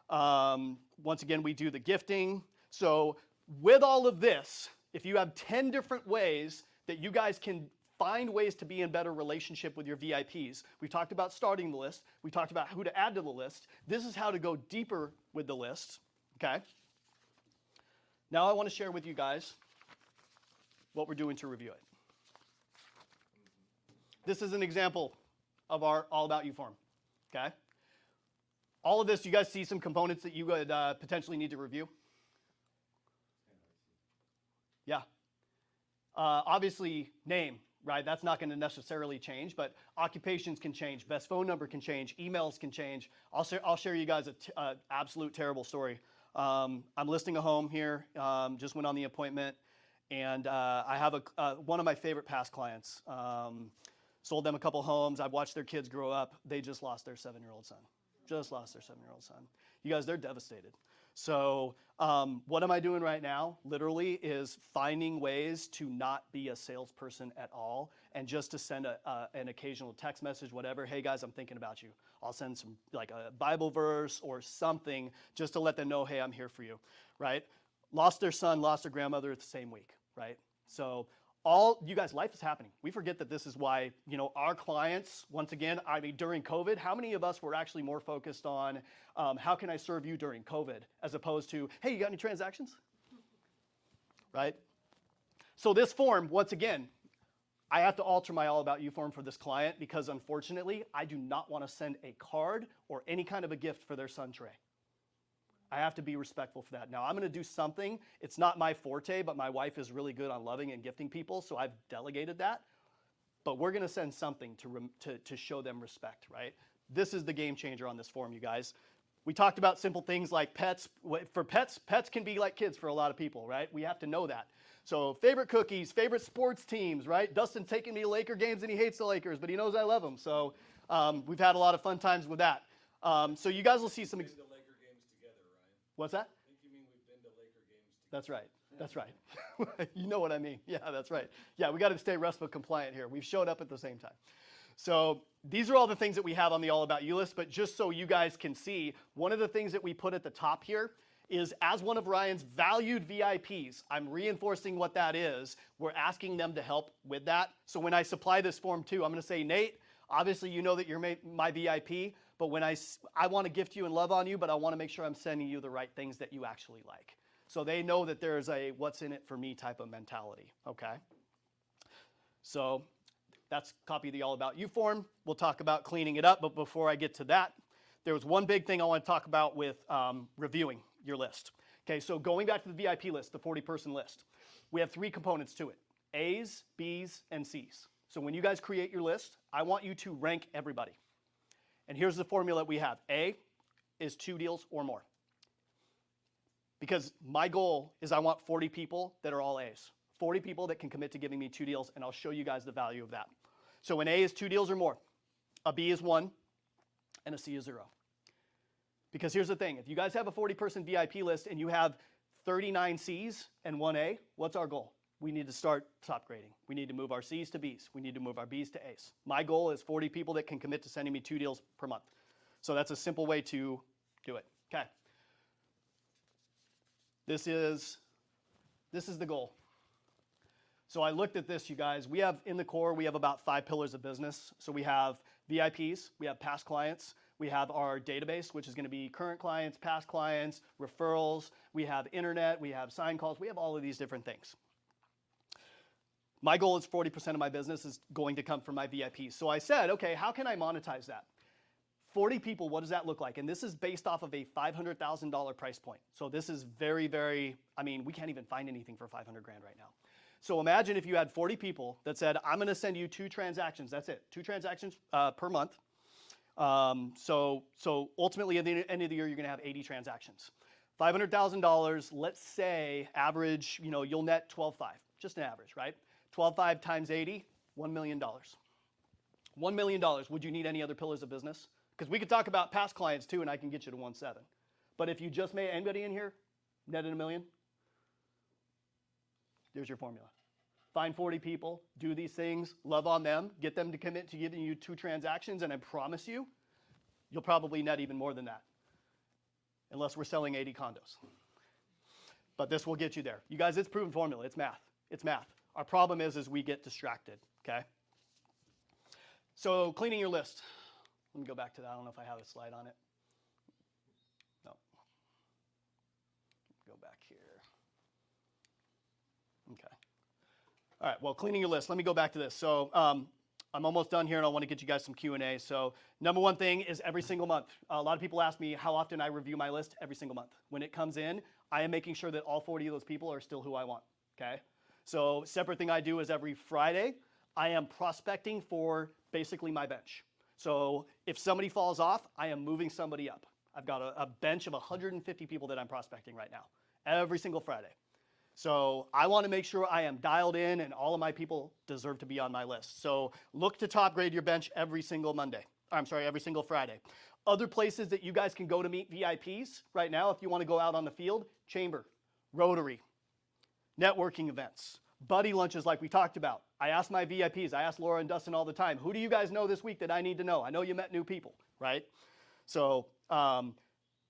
Speaker 2: Once again, we do the gifting. So with all of this, if you have 10 different ways that you guys can find ways to be in better relationship with your VIPs. We talked about starting the list. We talked about who to add to the list. This is how to go deeper with the list, okay? Now I want to share with you guys what we're doing to review it. This is an example of our All About You form, okay? All of this, you guys see some components that you would potentially need to review? Yeah. Obviously, name, right? That's not going to necessarily change, but occupations can change. Best phone number can change. Emails can change. I'll share you guys an absolute terrible story. I'm listing a home here. Just went on the appointment, and I have one of my favorite past clients. Sold them a couple homes. I've watched their kids grow up. They just lost their 7-year-old son. Just lost their 7-year-old son. You guys, they're devastated. So what am I doing right now? Literally is finding ways to not be a salesperson at all and just to send an occasional text message, whatever. Hey guys, I'm thinking about you. I'll send some like a Bible verse or something just to let them know, hey, I'm here for you, right? Lost their son, lost their grandmother the same week, right? So you guys, life is happening. We forget that this is why, our clients, once again, during COVID, how many of us were actually more focused on how can I serve you during COVID as opposed to, hey, you got any transactions? Right? So this form, once again, I have to alter my All About You form for this client because unfortunately, I do not want to send a card or any kind of a gift for their son, Trey. I have to be respectful for that. Now, I'm going to do something. It's not my forte, but my wife is really good on loving and gifting people, so I've delegated that. But we're going to send something to show them respect, right? This is the game changer on this form, you guys. We talked about simple things like pets. For pets can be like kids for a lot of people, right? We have to know that. So favorite cookies, favorite sports teams, right? Dustin's taking me to Laker games and he hates the Lakers, but he knows I love them. So we've had a lot of fun times with that. So you guys will see some... What's that?
Speaker 3: I think you mean we've been to Laker games together.
Speaker 2: That's right. That's right. You know what I mean. Yeah, that's right. Yeah, we got to stay RESPA compliant here. We've showed up at the same time. So these are all the things that we have on the All About You list, but just so you guys can see, one of the things that we put at the top here is as one of Ryan's valued VIPs, I'm reinforcing what that is. We're asking them to help with that. So when I supply this form too, I'm going to say, Nate, obviously you know that you're my VIP, but when I want to gift you and love on you, but I want to make sure I'm sending you the right things that you actually like. So they know that there's a what's in it for me type of mentality, okay? So that's copy the All About You form. We'll talk about cleaning it up, but before I get to that, there was one big thing I want to talk about with reviewing your list. Okay, so going back to the VIP list, the 40-person list, we have 3 components to it: A's, B's, and C's. So when you guys create your list, I want you to rank everybody. And here's the formula we have. A is 2 deals or more. Because my goal is I want 40 people that are all A's. 40 people that can commit to giving me 2 deals, and I'll show you guys the value of that. So an A is 2 deals or more, a B is 1, and a C is 0. Because here's the thing, if you guys have a 40-person VIP list and you have 39 C's and 1 A, what's our goal? We need to start top grading. We need to move our C's to B's. We need to move our B's to A's. My goal is 40 people that can commit to sending me 2 deals per month. So that's a simple way to do it. Okay. This is the goal. So I looked at this, you guys. We have, in the core, we have about 5 pillars of business. So we have VIPs, we have past clients, we have our database, which is going to be current clients, past clients, referrals, we have internet, we have sign calls, we have all of these different things. My goal is 40% of my business is going to come from my VIPs. So I said, okay, how can I monetize that? 40 people, what does that look like? And this is based off of a $500,000 price point. So this is very, very, I mean, we can't even find anything for 500 grand right now. So imagine if you had 40 people that said, I'm going to send you 2 transactions. That's it, 2 transactions per month. So ultimately at the end of the year, you're going to have 80 transactions. $500,000, let's say average, you know, you'll net 12.5, just an average, right? 12.5 times 80, $1 million. $1 million, would you need any other pillars of business? Because we could talk about past clients too, and I can get you to 1.7. But if you just made, anybody in here netted $1 million? There's your formula. Find 40 people, do these things, love on them, get them to commit to giving you 2 transactions, and I promise you, you'll probably net even more than that. Unless we're selling 80 condos. But this will get you there. You guys, it's proven formula. It's math. It's math. Our problem is we get distracted, okay? So cleaning your list. Let me go back to that. I don't know if I have a slide on it. No. Go back here. Okay. All right, well, cleaning your list. Let me go back to this. So I'm almost done here, and I want to get you guys some Q&A. So number one thing is every single month. A lot of people ask me how often I review my list. Every single month. When it comes in, I am making sure that all 40 of those people are still who I want, okay? So separate thing I do is every Friday, I am prospecting for basically my bench. So if somebody falls off, I am moving somebody up. I've got a bench of 150 people that I'm prospecting right now, every single Friday. So I want to make sure I am dialed in and all of my people deserve to be on my list. So look to top grade your bench every single every single Friday. Other places that you guys can go to meet VIPs right now, if you want to go out on the field, Chamber, Rotary, networking events, buddy lunches like we talked about. I ask my VIPs, I ask Laura and Dustin all the time, who do you guys know this week that I need to know? I know you met new people, right? So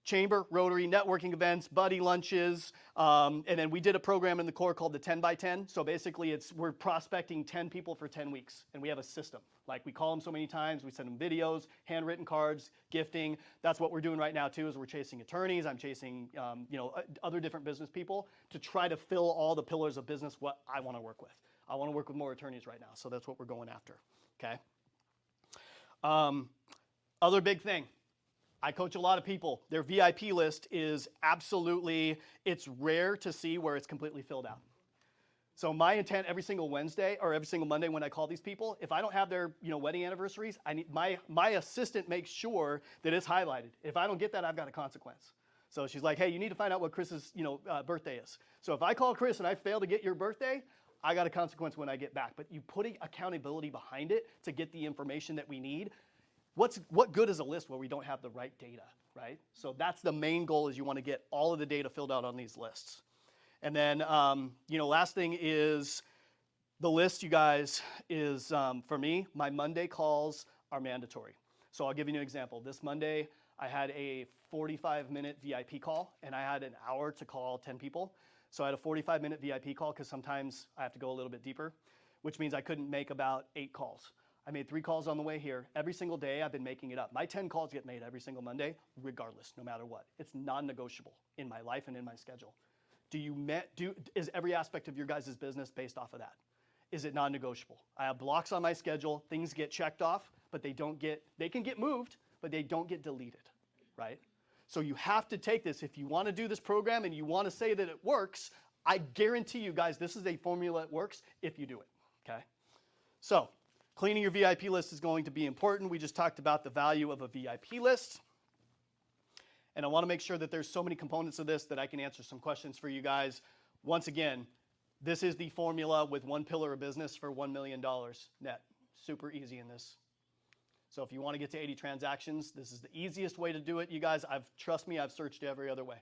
Speaker 2: Chamber, Rotary, networking events, buddy lunches, and then we did a program in the core called the 10 by 10. So basically we're prospecting 10 people for 10 weeks, and we have a system. Like we call them so many times, we send them videos, handwritten cards, gifting. That's what we're doing right now too, is we're chasing attorneys. I'm chasing other different business people to try to fill all the pillars of business what I want to work with. I want to work with more attorneys right now, so that's what we're going after, okay? Other big thing. I coach a lot of people. Their VIP list is absolutely, it's rare to see where it's completely filled out. So my intent every single Wednesday or every single Monday when I call these people, if I don't have their wedding anniversaries, I need my assistant makes sure that it's highlighted. If I don't get that, I've got a consequence. So she's like, hey, you need to find out what Chris's birthday is. So if I call Chris and I fail to get your birthday, I got a consequence when I get back. But you putting accountability behind it to get the information that we need. What good is a list where we don't have the right data, right? So that's the main goal, is you want to get all of the data filled out on these lists. And then, last thing is the list, you guys, is for me, my Monday calls are mandatory. So I'll give you an example. This Monday, I had a 45-minute VIP call, and I had an hour to call 10 people. So I had a 45-minute VIP call because sometimes I have to go a little bit deeper, which means I couldn't make about 8 calls. I made 3 calls on the way here. Every single day, I've been making it up. My 10 calls get made every single Monday, regardless, no matter what. It's non-negotiable in my life and in my schedule. Is every aspect of your guys' business based off of that? Is it non-negotiable? I have blocks on my schedule, things get checked off, but they can get moved, but they don't get deleted, right? So you have to take this. If you want to do this program and you want to say that it works, I guarantee you guys this is a formula that works if you do it, okay? So cleaning your VIP list is going to be important. We just talked about the value of a VIP list. And I want to make sure that there's so many components of this that I can answer some questions for you guys. Once again, this is the formula with one pillar of business for $1 million net. Super easy in this. So if you want to get to 80 transactions, this is the easiest way to do it. You guys, trust me, I've searched every other way.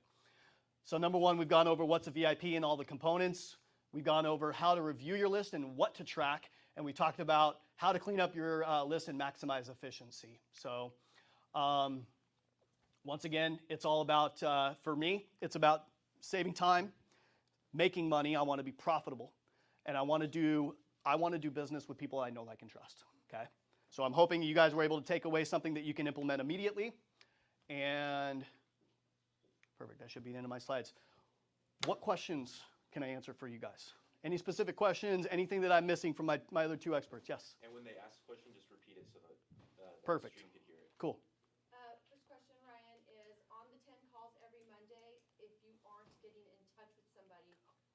Speaker 2: So number one, we've gone over what's a VIP and all the components. We've gone over how to review your list and what to track. And we talked about how to clean up your list and maximize efficiency. So once again, it's all about, for me, it's about saving time, making money. I want to be profitable. And I want to do business with people I know, like, and trust, okay? So I'm hoping you guys were able to take away something that you can implement immediately. And perfect, that should be the end of my slides. What questions can I answer for you guys? Any specific questions, anything that I'm missing from my other two experts? Yes?
Speaker 3: And when they ask a question, just repeat it so that the
Speaker 2: Perfect.
Speaker 3: stream could hear it.
Speaker 2: Cool.
Speaker 4: First question, Ryan, is on the 10 calls every Monday, if you aren't getting in touch with somebody,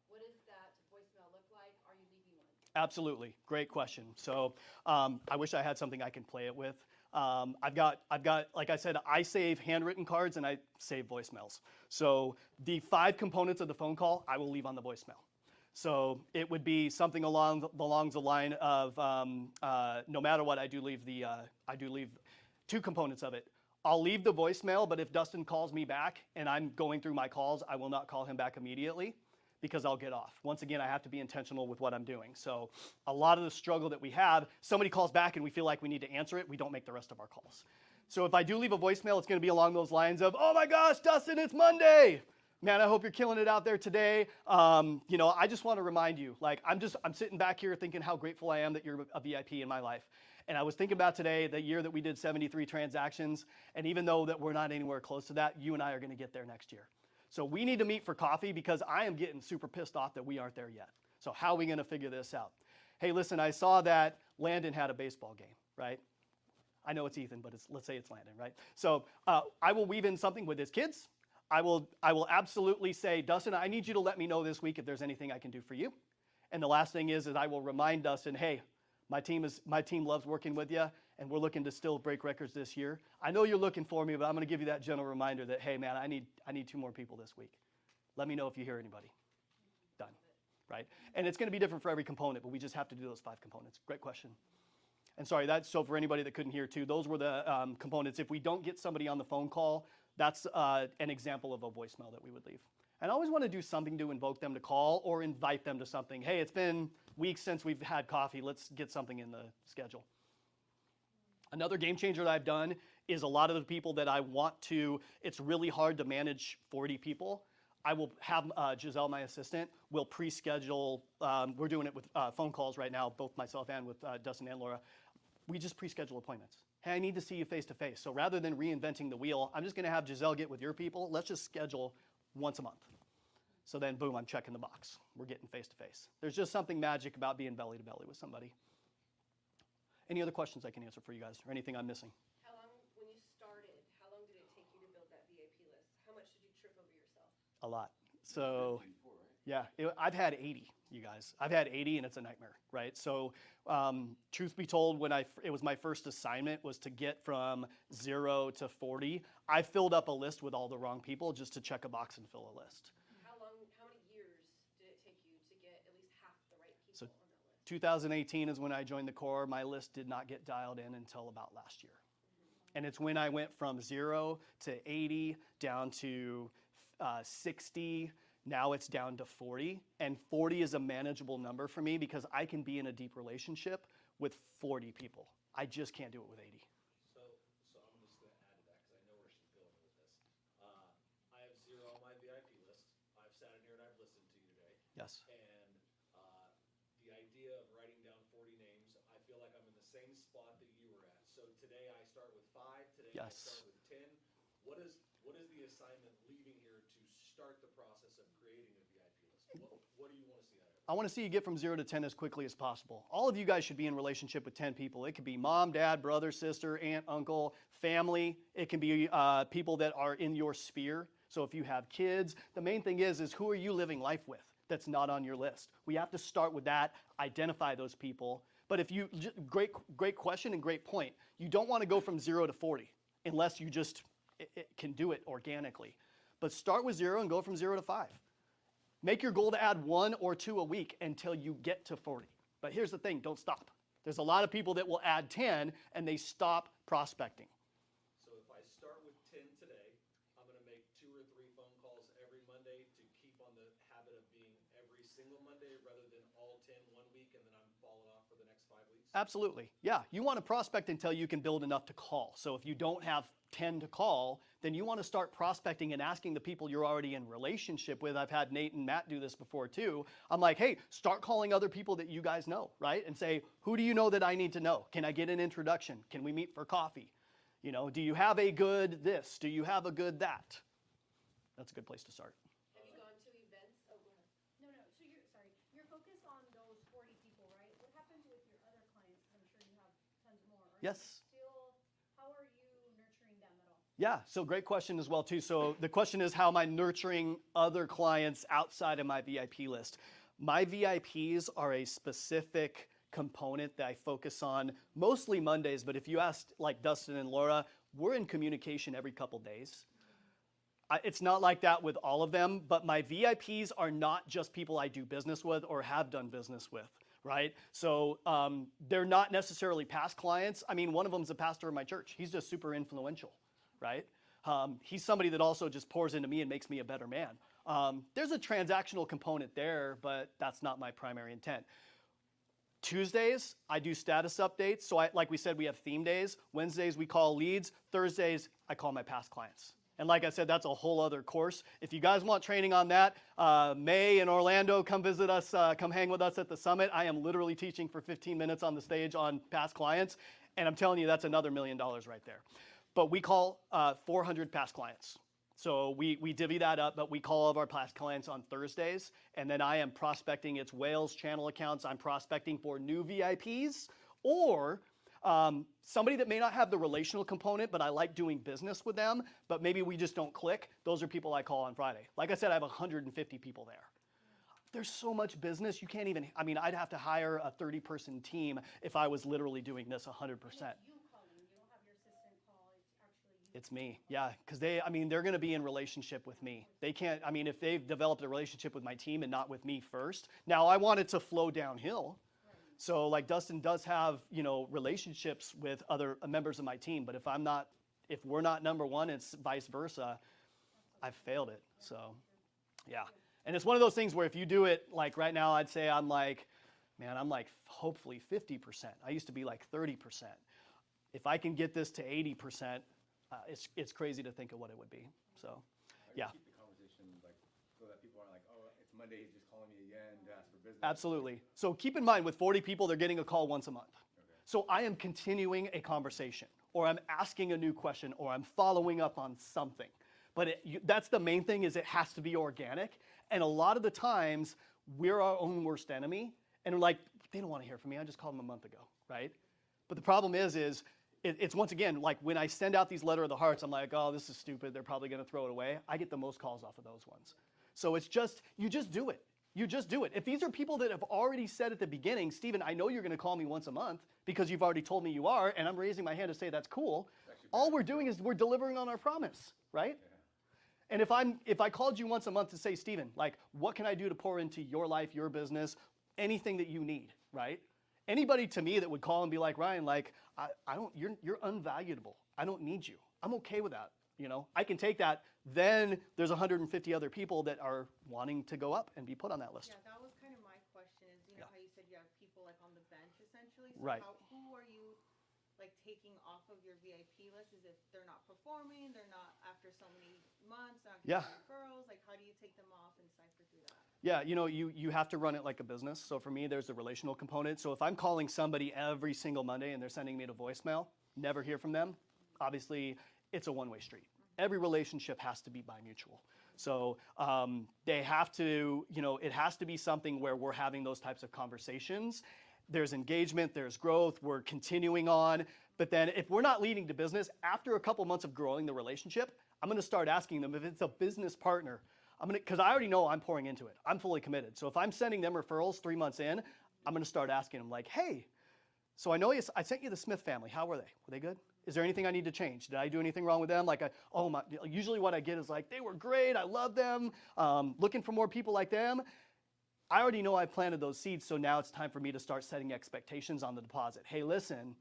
Speaker 4: what does that voicemail look like? Are you leaving one?
Speaker 2: Absolutely, great question. So I wish I had something I can play it with. I've got, like I said, I save handwritten cards and I save voicemails. So the 5 components of the phone call, I will leave on the voicemail. So it would be something along the line of no matter what, I do leave 2 components of it. I'll leave the voicemail, but if Dustin calls me back and I'm going through my calls, I will not call him back immediately because I'll get off. Once again, I have to be intentional with what I'm doing. So a lot of the struggle that we have, somebody calls back and we feel like we need to answer it, we don't make the rest of our calls. So if I do leave a voicemail, it's gonna be along those lines of, oh my gosh, Dustin, it's Monday. Man, I hope you're killing it out there today. I just want to remind you, like, I'm sitting back here thinking how grateful I am that you're a VIP in my life. And I was thinking about today, the year that we did 73 transactions, and even though that we're not anywhere close to that, you and I are going to get there next year. So we need to meet for coffee because I am getting super pissed off that we aren't there yet. So how are we going to figure this out? Hey, listen, I saw that Landon had a baseball game, right? I know it's Ethan, but let's say it's Landon, right? So I will weave in something with his kids. I will absolutely say, Dustin, I need you to let me know this week if there's anything I can do for you. And the last thing is I will remind Dustin, hey, my team loves working with you, and we're looking to still break records this year. I know you're looking for me, but I'm going to give you that gentle reminder that, hey, man, I need 2 more people this week. Let me know if you hear anybody. Done, right? And it's going to be different for every component, but we just have to do those 5 components. Great question. And sorry, so for anybody that couldn't hear too, those were the components. If we don't get somebody on the phone call, that's an example of a voicemail that we would leave. And I always want to do something to invoke them to call or invite them to something. Hey, it's been weeks since we've had coffee. Let's get something in the schedule. Another game changer that I've done is a lot of the people that I want to, it's really hard to manage 40 people. I will have Giselle, my assistant, will pre-schedule. We're doing it with phone calls right now, both myself and with Dustin and Laura. We just pre-schedule appointments. Hey, I need to see you face to face. So rather than reinventing the wheel, I'm just going to have Giselle get with your people. Let's just schedule once a month. So then, boom, I'm checking the box. We're getting face to face. There's just something magic about being belly to belly with somebody. Any other questions I can answer for you guys or anything I'm missing?
Speaker 1: How long, when you started, how long did it take you to build that VIP list? How much did you trip over yourself?
Speaker 2: A lot. So, yeah, I've had 80, you guys. I've had 80 and it's a nightmare, right? So, truth be told, it was my first assignment was to get from 0 to 40. I filled up a list with all the wrong people just to check a box and fill a list.
Speaker 1: How many years did it take you to get at least half the right people
Speaker 2: So,
Speaker 1: on that list?
Speaker 2: 2018 is when I joined the Corps. My list did not get dialed in until about last year. And it's when I went from 0 to 80 down to 60. Now it's down to 40. And 40 is a manageable number for me because I can be in a deep relationship with 40 people. I just can't do it with 80.
Speaker 3: So I'm just going to add to that because I know where she's going with this. I have 0 on my VIP list. I've sat in here and I've listened to you today.
Speaker 2: Yes.
Speaker 3: And the idea of writing down 40 names, I feel like I'm in the same spot that you were at. So today I start with 5. Today I
Speaker 2: Yes.
Speaker 3: start with 10. What is the assignment leaving here to start the process of creating a VIP What do you want to see out of it?
Speaker 2: I want to see you get from 0 to 10 as quickly as possible. All of you guys should be in relationship with 10 people. It could be mom, dad, brother, sister, aunt, uncle, family. It can be people that are in your sphere. So if you have kids, the main thing is who are you living life with that's not on your list? We have to start with that, identify those people. But if you, great question and great point. You don't want to go from 0 to 40 unless you just can do it organically. But start with 0 and go from 0 to 5. Make your goal to add 1 or 2 a week until you get to 40. But here's the thing, don't stop. There's a lot of people that will add 10 and they stop prospecting.
Speaker 3: So if I start with 10 today, I'm going to make 2 or 3 phone calls every Monday to keep on the habit of being every single Monday rather than all 10 one week and then I'm falling off for the next 5 weeks?
Speaker 2: Absolutely. Yeah, you want to prospect until you can build enough to call. So if you don't have 10 to call, then you want to start prospecting and asking the people you're already in relationship with. I've had Nate and Matt do this before too. I'm like, hey, start calling other people that you guys know, right? And say, who do you know that I need to know? Can I get an introduction? Can we meet for coffee? You know, do you have a good this? Do you have a good that? That's a good place to start.
Speaker 4: Have you gone to events? Oh, go ahead.
Speaker 5: No, so you're focused on those 40 people, right? What happens with your other clients? 'Cause I'm sure you have tons more.
Speaker 2: Yes.
Speaker 5: How are you nurturing them at all?
Speaker 2: Yeah, so great question as well too. So the question is, how am I nurturing other clients outside of my VIP list? My VIPs are a specific component that I focus on mostly Mondays, but if you asked like Dustin and Laura, we're in communication every couple days. It's not like that with all of them, but my VIPs are not just people I do business with or have done business with, right? So they're not necessarily past clients. I mean, one of them's a pastor of my church. He's just super influential, right? He's somebody that also just pours into me and makes me a better man. There's a transactional component there, but that's not my primary intent. Tuesdays, I do status updates. So like we said, we have theme days. Wednesdays, we call leads. Thursdays, I call my past clients. And like I said, that's a whole other course. If you guys want training on that, May in Orlando, come visit us, come hang with us at the summit. I am literally teaching for 15 minutes on the stage on past clients. And I'm telling you, that's another $1 million right there. But we call 400 past clients. So we divvy that up, but we call all of our past clients on Thursdays. And then I am prospecting, it's Wales channel accounts. I'm prospecting for new VIPs or somebody that may not have the relational component, but I like doing business with them, but maybe we just don't click. Those are people I call on Friday. Like I said, I have 150 people there. There's so much business, you can't even, I mean, I'd have to hire a 30-person team if I was literally doing this 100%.
Speaker 5: You calling. You don't have your assistant call. It's actually you.
Speaker 2: It's me, yeah, because they're going to be in relationship with me. They can't, I mean, if they've developed a relationship with my team and not with me first. Now, I want it to flow downhill. So like Dustin does have, you know, relationships with other members of my team, but if we're not number one, it's vice versa. I've failed it. So, yeah. And it's one of those things where if you do it, like right now, I'd say I'm like hopefully 50%. I used to be like 30%. If I can get this to 80%, it's crazy to think of what it would be. So, yeah.
Speaker 6: Keep the conversation like so that people aren't like, oh, it's Monday, he's just calling me again to ask for business.
Speaker 2: Absolutely. So keep in mind, with 40 people, they're getting a call once a month.
Speaker 6: Okay.
Speaker 2: So I am continuing a conversation, or I'm asking a new question, or I'm following up on something. But that's the main thing, is it has to be organic. And a lot of the times, we're our own worst enemy. And we're like, they don't want to hear from me. I just called them a month ago, right? But the problem is it's once again, like when I send out these letter of the hearts, I'm like, oh, this is stupid. They're probably going to throw it away. I get the most calls off of those ones. So it's just, you just do it. You just do it. If these are people that have already said at the beginning, Stephen, I know you're going to call me once a month because you've already told me you are, and I'm raising my hand to say that's cool. All we're doing is we're delivering on our promise, right? Yeah. And if I called you once a month to say, Stephen, like, what can I do to pour into your life, your business, anything that you need, right? Anybody to me that would call and be like, Ryan, like, you're unvaluable. I don't need you. I'm okay with that. You know, I can take that. Then there's 150 other people that are wanting to go up and be put on that list.
Speaker 7: Yeah, that was kind of my question is, you know, how you said you have people like on the bench essentially. So
Speaker 2: Right.
Speaker 7: Who are you like taking off of your VIP list? Is if they're not performing, they're not after so many months, not getting referrals? Like how do you take them off and cipher through that?
Speaker 2: Yeah, you know, you have to run it like a business. So for me, there's the relational component. So if I'm calling somebody every single Monday and they're sending me to voicemail, never hear from them, obviously it's a one-way street. Every relationship has to be bi-mutual. So they have to, it has to be something where we're having those types of conversations. There's engagement, there's growth, we're continuing on. But then if we're not leading to business, after a couple months of growing the relationship, I'm gonna start asking them if it's a business partner. Because I already know I'm pouring into it. I'm fully committed. So if I'm sending them referrals 3 months in, I'm gonna start asking them like, hey, so I sent you the Smith family. How were they? Were they good? Is there anything I need to change? Did I do anything wrong with them? Usually what I get is like, they were great. I love them. Looking for more people like them. I already know I planted those seeds. So now it's time for me to start setting expectations on the deposit. Hey, listen,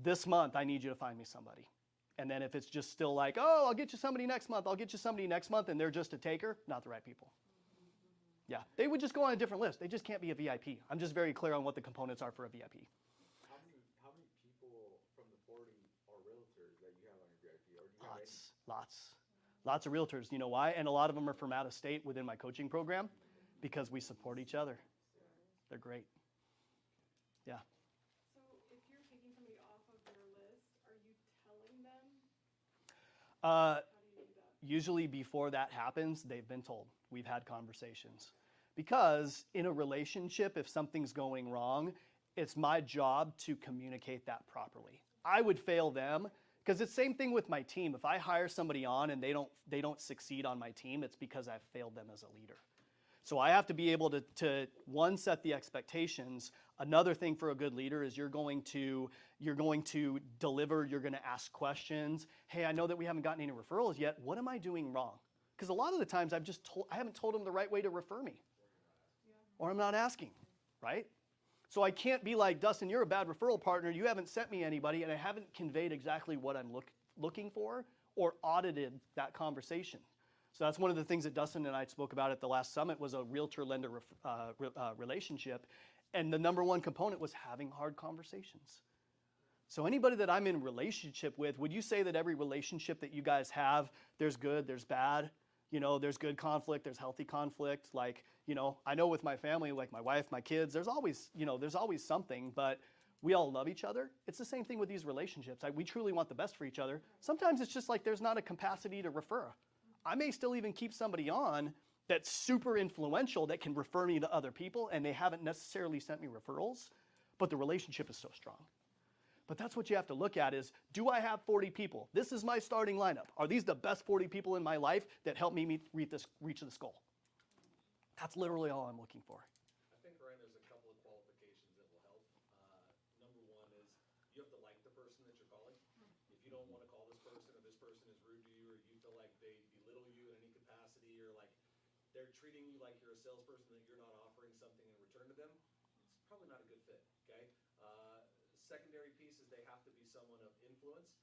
Speaker 2: this month I need you to find me somebody. And then if it's just still like, oh, I'll get you somebody next month. I'll get you somebody next month. And they're just a taker, not the right people. Yeah, they would just go on a different list. They just can't be a VIP. I'm just very clear on what the components are for a VIP.
Speaker 6: How many people from the 40 are realtors that you have on your VIP? Or do you have any?
Speaker 2: Lots of realtors. You know why? And a lot of them are from out of state within my coaching program because we support each other. They're great. Yeah.
Speaker 8: So if you're taking somebody off of your list, are you telling them?
Speaker 2: Uh,
Speaker 8: How do you do that?
Speaker 2: Usually before that happens, they've been told. We've had conversations. Because in a relationship, if something's going wrong, it's my job to communicate that properly. I would fail them because it's the same thing with my team. If I hire somebody on and they don't succeed on my team, it's because I've failed them as a leader. So I have to be able to one, set the expectations. Another thing for a good leader is you're going to deliver, you're going to ask questions. Hey, I know that we haven't gotten any referrals yet. What am I doing wrong? Because a lot of the times I haven't told them the right way to refer me. Or I'm not asking, right? So I can't be like, Dustin, you're a bad referral partner. You haven't sent me anybody, and I haven't conveyed exactly what I'm looking for or audited that conversation. So that's one of the things that Dustin and I spoke about at the last summit was a realtor-lender relationship. And the number one component was having hard conversations. So anybody that I'm in relationship with, would you say that every relationship that you guys have, there's good, there's bad? There's good conflict, there's healthy conflict. I know with my family, like my wife, my kids, there's always something, but we all love each other. It's the same thing with these relationships. We truly want the best for each other. Sometimes it's just like there's not a capacity to refer. I may still even keep somebody on that's super influential that can refer me to other people, and they haven't necessarily sent me referrals, but the relationship is so strong. But that's what you have to look at is, do I have 40 people? This is my starting lineup. Are these the best 40 people in my life that help me reach this goal? That's literally all I'm looking for.
Speaker 3: I think, Ryan, there's a couple of qualifications that will help. Number one is you have to like the person that you're calling. If you don't want to call this person or this person is rude to you or you feel like they belittle you in any capacity or like they're treating you like you're a salesperson that you're not offering something in return to them, it's probably not a good fit, okay? Secondary piece is they have to be someone of influence.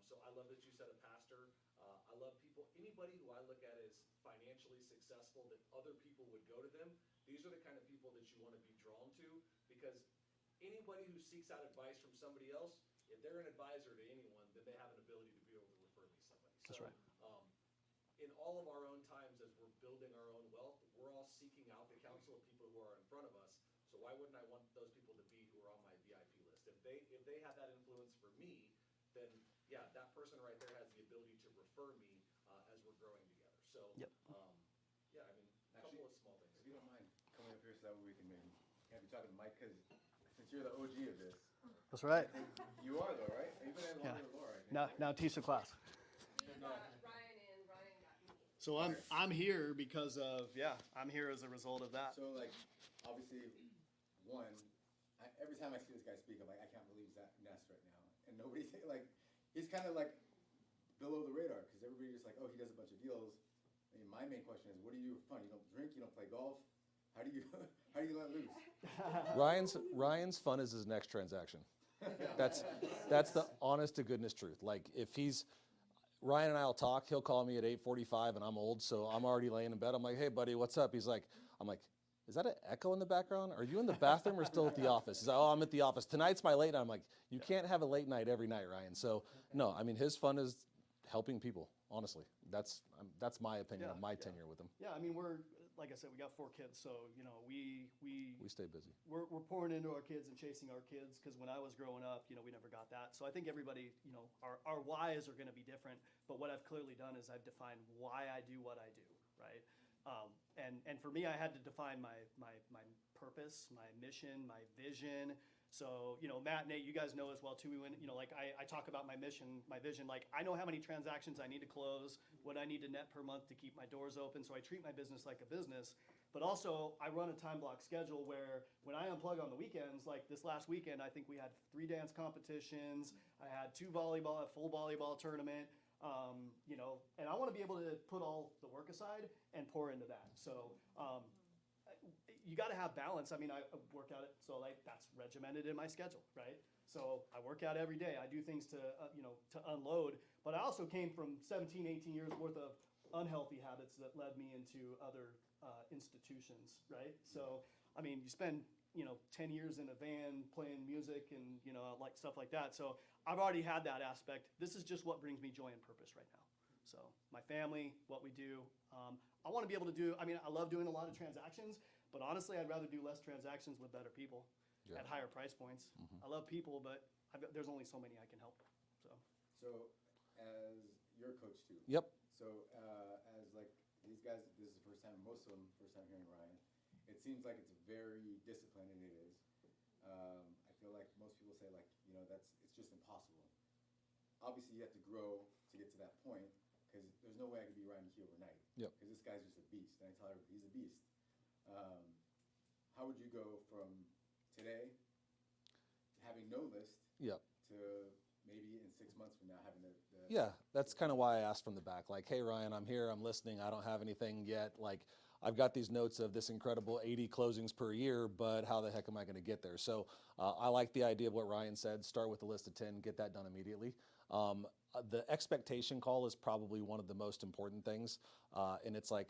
Speaker 3: So I love that you said a pastor. I love people, anybody who I look at as financially successful that other people would go to them. These are the kind of people that you want to be drawn to because anybody who seeks out advice from somebody else, if they're an advisor to anyone, then they have an ability to be able to refer me somebody.
Speaker 2: That's right.
Speaker 3: In all of our own times as we're building our own wealth, we're all seeking out the counsel of people who are in front of us. So why wouldn't I want those people to be who are on my VIP list? If they have that influence for me, then yeah, that person right there has the ability to refer me as we're growing together. So
Speaker 2: Yep.
Speaker 3: Yeah, I mean, a couple of small things.
Speaker 6: If you don't mind coming up here so that way we can maybe have you talking to Mike, because since you're the OG of this,
Speaker 2: That's right.
Speaker 6: you are though, right? You've been in longer than Laura, I think.
Speaker 2: Now teach the class.
Speaker 4: You got Ryan in, Ryan got me.
Speaker 2: So I'm here because of, I'm here as a result of that.
Speaker 6: So like, obviously, every time I see this guy speak, I'm like, I can't believe Zach Ness right now. And nobody, he's kind of like below the radar because everybody's just like, oh, he does a bunch of deals. I mean, my main question is, what do you do for fun? You don't drink, you don't play golf. How do you let loose?
Speaker 9: Ryan's fun is his next transaction. That's the honest to goodness truth. Like if Ryan and I'll talk, he'll call me at 8:45 and I'm old, so I'm already laying in bed. I'm like, hey buddy, what's up? I'm like, is that an echo in the background? Are you in the bathroom or still at the office? He's like, oh, I'm at the office. Tonight's my late night. I'm like, you can't have a late night every night, Ryan. So no, I mean, his fun is helping people, honestly. That's my opinion of my tenure with him.
Speaker 2: Yeah, I mean, like I said, we got 4 kids, so we
Speaker 9: stay busy.
Speaker 2: We're pouring into our kids and chasing our kids because when I was growing up, we never got that. So I think everybody, our whys are going to be different. But what I've clearly done is I've defined why I do what I do, right? And for me, I had to define my purpose, my mission, my vision. So, Matt, Nate, you guys know as well too. We went, like I talk about my mission, my vision. Like I know how many transactions I need to close, what I need to net per month to keep my doors open. So I treat my business like a business. But also, I run a time block schedule where when I unplug on the weekends, like this last weekend, I think we had 3 dance competitions. I had 2 volleyball, a full volleyball tournament. And I want to be able to put all the work aside and pour into that. So you got to have balance. I mean, I work out it, so like that's regimented in my schedule, right? So I work out every day. I do things to unload. But I also came from 17, 18 years worth of unhealthy habits that led me into other institutions, right? So, I mean, you spend 10 years in a van playing music and like stuff like that. So I've already had that aspect. This is just what brings me joy and purpose right now. So my family, what we do. I want to be able to do. I mean, I love doing a lot of transactions, but honestly, I'd rather do less transactions with better people at higher price points. I love people, but there's only so many I can help.
Speaker 6: So as you're a coach too.
Speaker 9: Yep.
Speaker 6: So as like these guys, this is the first time, most of them, first time hearing Ryan. It seems like it's very disciplined, and it is. I feel like most people say like, it's just impossible. Obviously, you have to grow to get to that point, because there's no way I could be Ryan McKee overnight.
Speaker 9: Yep.
Speaker 6: Because this guy's just a beast, and I tell everybody he's a beast. How would you go from today having no list
Speaker 9: Yep.
Speaker 6: to maybe in 6 months from now having the
Speaker 9: Yeah, that's kind of why I asked from the back. Like, hey, Ryan, I'm here. I'm listening. I don't have anything yet. Like, I've got these notes of this incredible 80 closings per year, but how the heck am I going to get there? So I like the idea of what Ryan said. Start with a list of 10, get that done immediately. The expectation call is probably one of the most important things. And it's like,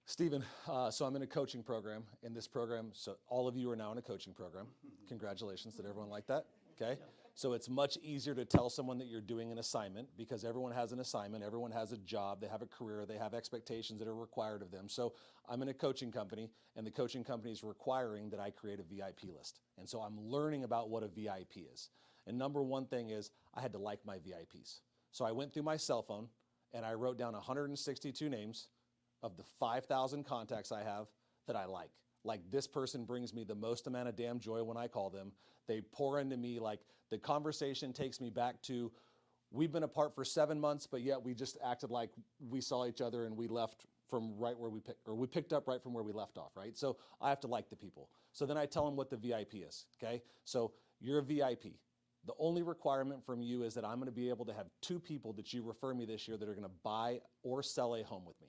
Speaker 9: Stephen, so I'm in a coaching program. In this program, so all of you are now in a coaching program. Congratulations. Did everyone like that? Okay. So it's much easier to tell someone that you're doing an assignment, because everyone has an assignment, everyone has a job, they have a career, they have expectations that are required of them. So I'm in a coaching company, and the coaching company is requiring that I create a VIP list. And so I'm learning about what a VIP is. And number one thing is I had to like my VIPs. So I went through my cell phone and I wrote down 162 names of the 5,000 contacts I have that I like. Like, this person brings me the most amount of damn joy when I call them. They pour into me, like the conversation takes me back to, we've been apart for 7 months, but yet we just acted like we saw each other and we left from right where we picked up right from where we left off, right? So I have to like the people. So then I tell them what the VIP is, okay? So you're a VIP. The only requirement from you is that I'm gonna be able to have 2 people that you refer me this year that are gonna buy or sell a home with me.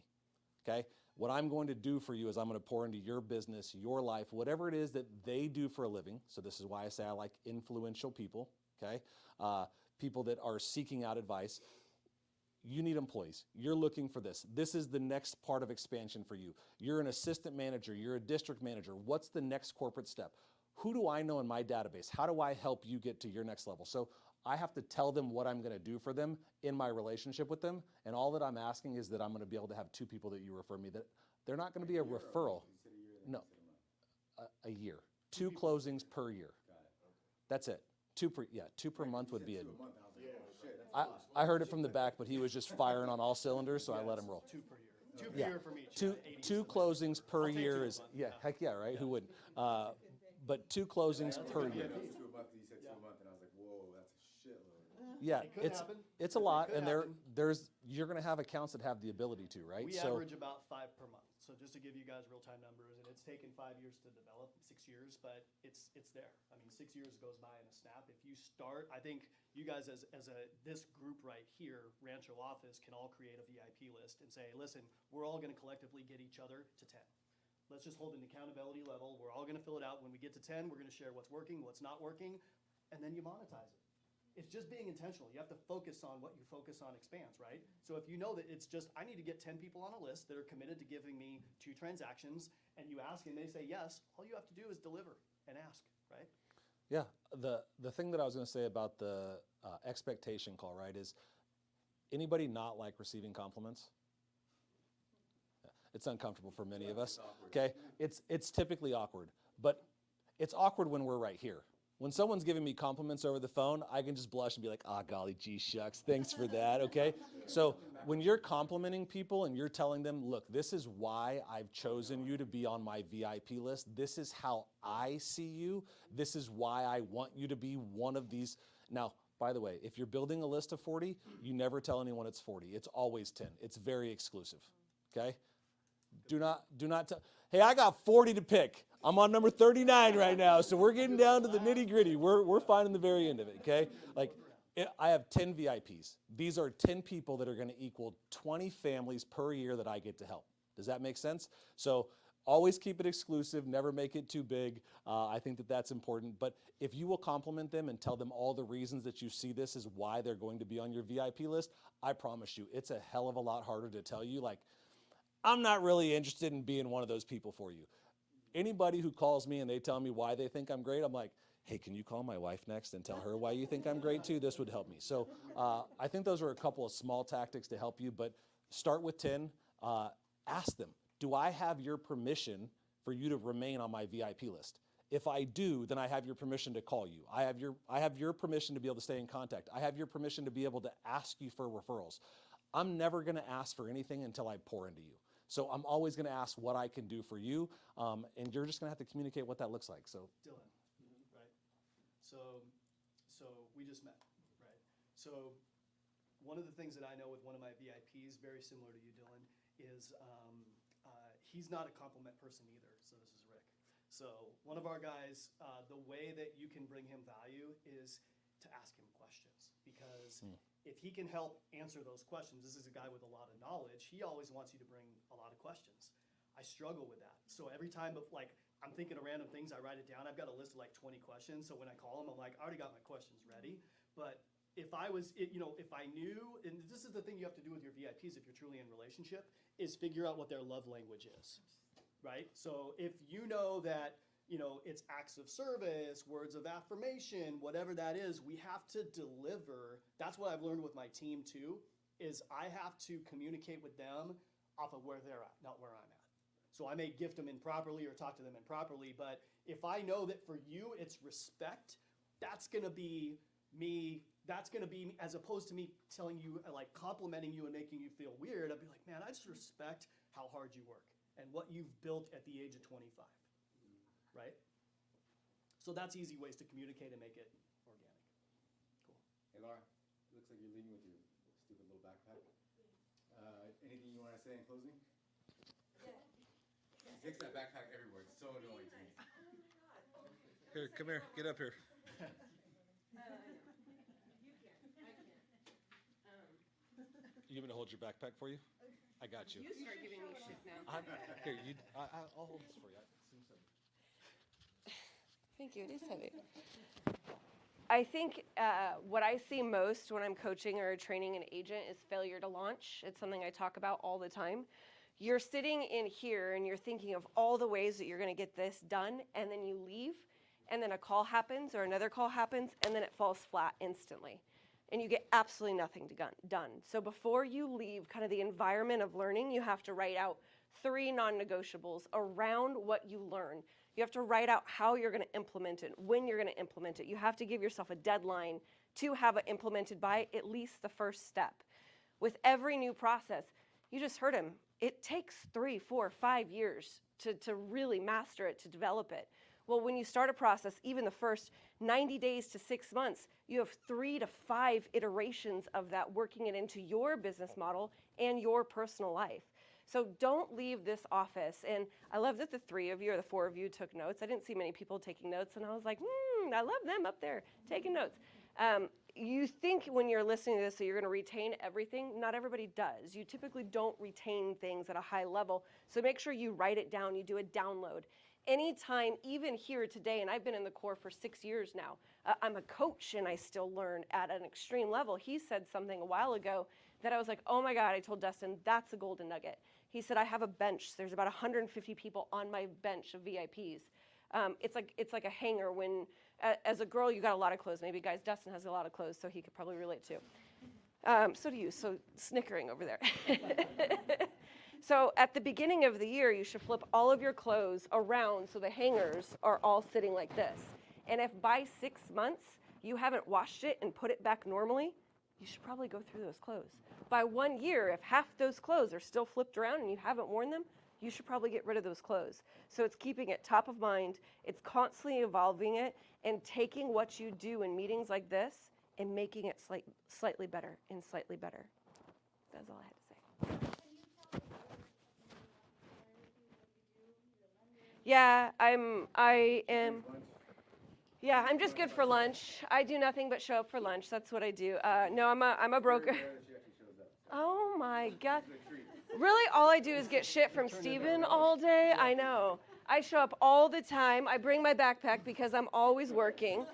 Speaker 9: Okay? What I'm going to do for you is I'm going to pour into your business, your life, whatever it is that they do for a living. So this is why I say I like influential people, okay? People that are seeking out advice. You need employees. You're looking for this. This is the next part of expansion for you. You're an assistant manager. You're a district manager. What's the next corporate step? Who do I know in my database? How do I help you get to your next level? So I have to tell them what I'm going to do for them in my relationship with them. And all that I'm asking is that I'm going to be able to have 2 people that you refer me, that they're not going to be a referral. No, a year. 2 closings per year. That's it. 2 per month would be it. I heard it from the back, but he was just firing on all cylinders, so I let him roll.
Speaker 2: 2 per year. 2 per year from each.
Speaker 9: 2 closings per
Speaker 2: take
Speaker 9: year
Speaker 2: 2 a
Speaker 9: is,
Speaker 2: month.
Speaker 9: yeah, heck yeah, right? Who wouldn't? But 2 closings per year.
Speaker 6: He said 2 a month, and I was like, whoa, that's a shitload.
Speaker 9: Yeah,
Speaker 2: It could happen.
Speaker 9: it's a lot,
Speaker 2: It could
Speaker 9: and
Speaker 2: happen.
Speaker 9: you're going to have accounts that have the ability to, right?
Speaker 2: We average about 5 per month. So just to give you guys real-time numbers, and it's taken 5 years to develop, 6 years, but it's there. I mean, 6 years goes by in a snap. If you start, I think you guys this group right here, Rancho office, can all create a VIP list and say, listen, we're all going to collectively get each other to 10. Let's just hold an accountability level. We're all going to fill it out. When we get to 10, we're going to share what's working, what's not working, and then you monetize it. It's just being intentional. You have to focus on what you focus on expands, right? So if you know that it's just, I need to get 10 people on a list that are committed to giving me 2 transactions, and you ask and they say yes, all you have to do is deliver and ask, right?
Speaker 9: Yeah, the thing that I was going to say about the expectation call, right, is anybody not like receiving compliments? Yeah, it's uncomfortable for many of us. Okay, it's typically awkward, but it's awkward when we're right here. When someone's giving me compliments over the phone, I can just blush and be like, golly gee shucks, thanks for that, okay? So when you're complimenting people and you're telling them, look, this is why I've chosen you to be on my VIP list. This is how I see you. This is why I want you to be one of these. Now, by the way, if you're building a list of 40, you never tell anyone it's 40. It's always 10. It's very exclusive. Okay? Do not tell. Hey, I got 40 to pick. I'm on number 39 right now, so we're getting down to the nitty gritty. We're finding the very end of it. Okay? Like, I have 10 VIPs. These are 10 people that are going to equal 20 families per year that I get to help. Does that make sense? So always keep it exclusive. Never make it too big. I think that that's important. But if you will compliment them and tell them all the reasons that you see this is why they're going to be on your VIP list, I promise you, it's a hell of a lot harder to tell you, like, I'm not really interested in being one of those people for you. Anybody who calls me and they tell me why they think I'm great, I'm like, hey, can you call my wife next and tell her why you think I'm great too? This would help me. So I think those are a couple of small tactics to help you, but start with 10. Ask them, do I have your permission for you to remain on my VIP list? If I do, then I have your permission to call you. I have your permission to be able to stay in contact. I have your permission to be able to ask you for referrals. I'm never going to ask for anything until I pour into you. So I'm always going to ask what I can do for you, and you're just going to have to communicate what that looks like. So,
Speaker 2: Dylan, right? So we just met, right? So one of the things that I know with one of my VIPs, very similar to you, Dylan, is he's not a compliment person either. So this is Rick. So one of our guys, the way that you can bring him value is to ask him questions, because if he can help answer those questions, this is a guy with a lot of knowledge, he always wants you to bring a lot of questions. I struggle with that. So every time, like, I'm thinking of random things, I write it down. I've got a list of like 20 questions. So when I call him, I'm like, I already got my questions ready. But if I was, if I knew, and this is the thing you have to do with your VIPs if you're truly in relationship, is figure out what their love language is, right? So if you know that, it's acts of service, words of affirmation, whatever that is, we have to deliver. That's what I've learned with my team too, is I have to communicate with them off of where they're at, not where I'm at. So I may gift them improperly or talk to them improperly, but if I know that for you it's respect, that's gonna be me, as opposed to me telling you, like complimenting you and making you feel weird, I'd be like, man, I just respect how hard you work and what you've built at the age of 25. Right? So that's easy ways to communicate and make it organic. Cool.
Speaker 6: Hey, Laura, it looks like you're leaving with your stupid little backpack. Anything you want to say in closing? Yeah. She takes that backpack everywhere. It's so annoying to me.
Speaker 9: here, come here, get up here. You want me to hold your backpack for you? I got you.
Speaker 1: You start giving me shit now.
Speaker 9: Here, I'll hold this for you.
Speaker 1: Thank you. It is heavy. I think what I see most when I'm coaching or training an agent is failure to launch. It's something I talk about all the time. You're sitting in here and you're thinking of all the ways that you're going to get this done, and then you leave, and then a call happens or another call happens, and then it falls flat instantly. And you get absolutely nothing done. So before you leave kind of the environment of learning, you have to write out 3 non-negotiables around what you learn. You have to write out how you're going to implement it, when you're going to implement it. You have to give yourself a deadline to have it implemented by at least the first step. With every new process, you just heard him, it takes 3, 4, 5 years to really master it, to develop it. Well, when you start a process, even the first 90 days to 6 months, you have 3 to 5 iterations of that, working it into your business model and your personal life. So don't leave this office. And I love that the 3 of you or the 4 of you took notes. I didn't see many people taking notes, and I was like, I love them up there taking notes. You think when you're listening to this that you're going to retain everything. Not everybody does. You typically don't retain things at a high level. So make sure you write it down. You do a download. Anytime, even here today, and I've been in the core for 6 years now, I'm a coach and I still learn at an extreme level. He said something a while ago that I was like, oh my God, I told Dustin, that's a golden nugget. He said, I have a bench. There's about 150 people on my bench of VIPs. It's like a hanger when, as a girl, you got a lot of clothes. Maybe guys, Dustin has a lot of clothes, so he could probably relate too. So do you, so snickering over there. So at the beginning of the year, you should flip all of your clothes around so the hangers are all sitting like this. And if by 6 months you haven't washed it and put it back normally, you should probably go through those clothes. by 1 year, if half those clothes are still flipped around and you haven't worn them, you should probably get rid of those clothes. So it's keeping it top of mind, it's constantly evolving it, and taking what you do in meetings like this and making it slightly better and slightly better. That's all I had to say. Yeah, I am. Yeah, I'm just good for lunch. I do nothing but show up for lunch. That's what I do. No, I'm a broker. Oh my God. Really, all I do is get shit from Steven all day. I know. I show up all the time. I bring my backpack because I'm always working.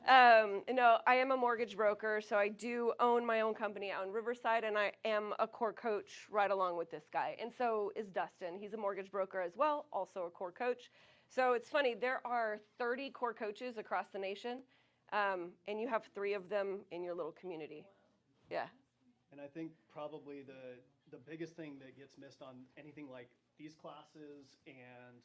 Speaker 1: No, I am a mortgage broker, so I do own my own company out in Riverside, and I am a core coach right along with this guy. And so is Dustin. He's a mortgage broker as well, also a core coach. So it's funny, there are 30 core coaches across the nation, and you have 3 of them in your little community. Yeah.
Speaker 2: And I think probably the biggest thing that gets missed on anything like these classes and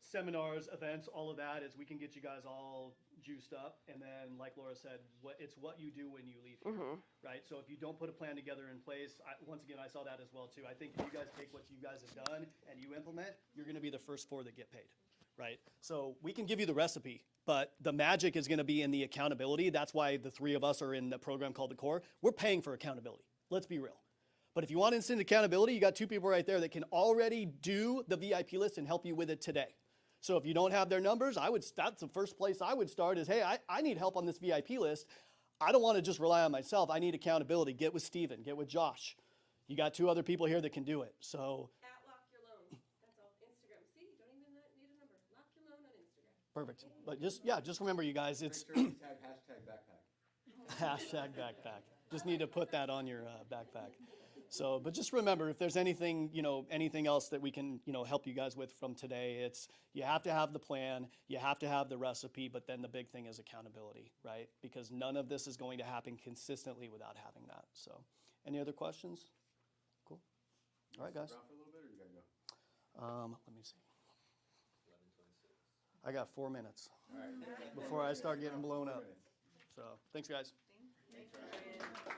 Speaker 2: seminars, events, all of that is we can get you guys all juiced up. And then, like Laura said, it's what you do when you leave here, right? So if you don't put a plan together in place, once again, I saw that as well too. I think if you guys take what you guys have done and you implement, you're going to be the first 4 that get paid, right? So we can give you the recipe, but the magic is going to be in the accountability. That's why the 3 of us are in the program called the Core. We're paying for accountability. Let's be real. But if you want instant accountability, you got 2 people right there that can already do the VIP list and help you with it today. So if you don't have their numbers, that's the first place I would start is, hey, I need help on this VIP list. I don't want to just rely on myself. I need accountability. Get with Steven, get with Josh. You got 2 other people here that can do it. So
Speaker 1: At Lock Your Loan. That's all. Instagram. See, you don't even need a number. Lock Your Loan on Instagram.
Speaker 2: perfect. But just remember, you guys, it's
Speaker 6: Make sure you tag #backpack.
Speaker 2: hashtag backpack. Just need to put that on your backpack. So, but just remember, if there's anything, anything else that we can, help you guys with from today, it's you have to have the plan, you have to have the recipe, but then the big thing is accountability, right? Because none of this is going to happen consistently without having that. So, any other questions? Cool. All right, guys.
Speaker 6: Stick around for a little bit, or you gotta go?
Speaker 2: Let me see. I got 4 minutes
Speaker 6: All right.
Speaker 2: before I start getting blown up. So, thanks, guys.
Speaker 7: Thanks, Ryan.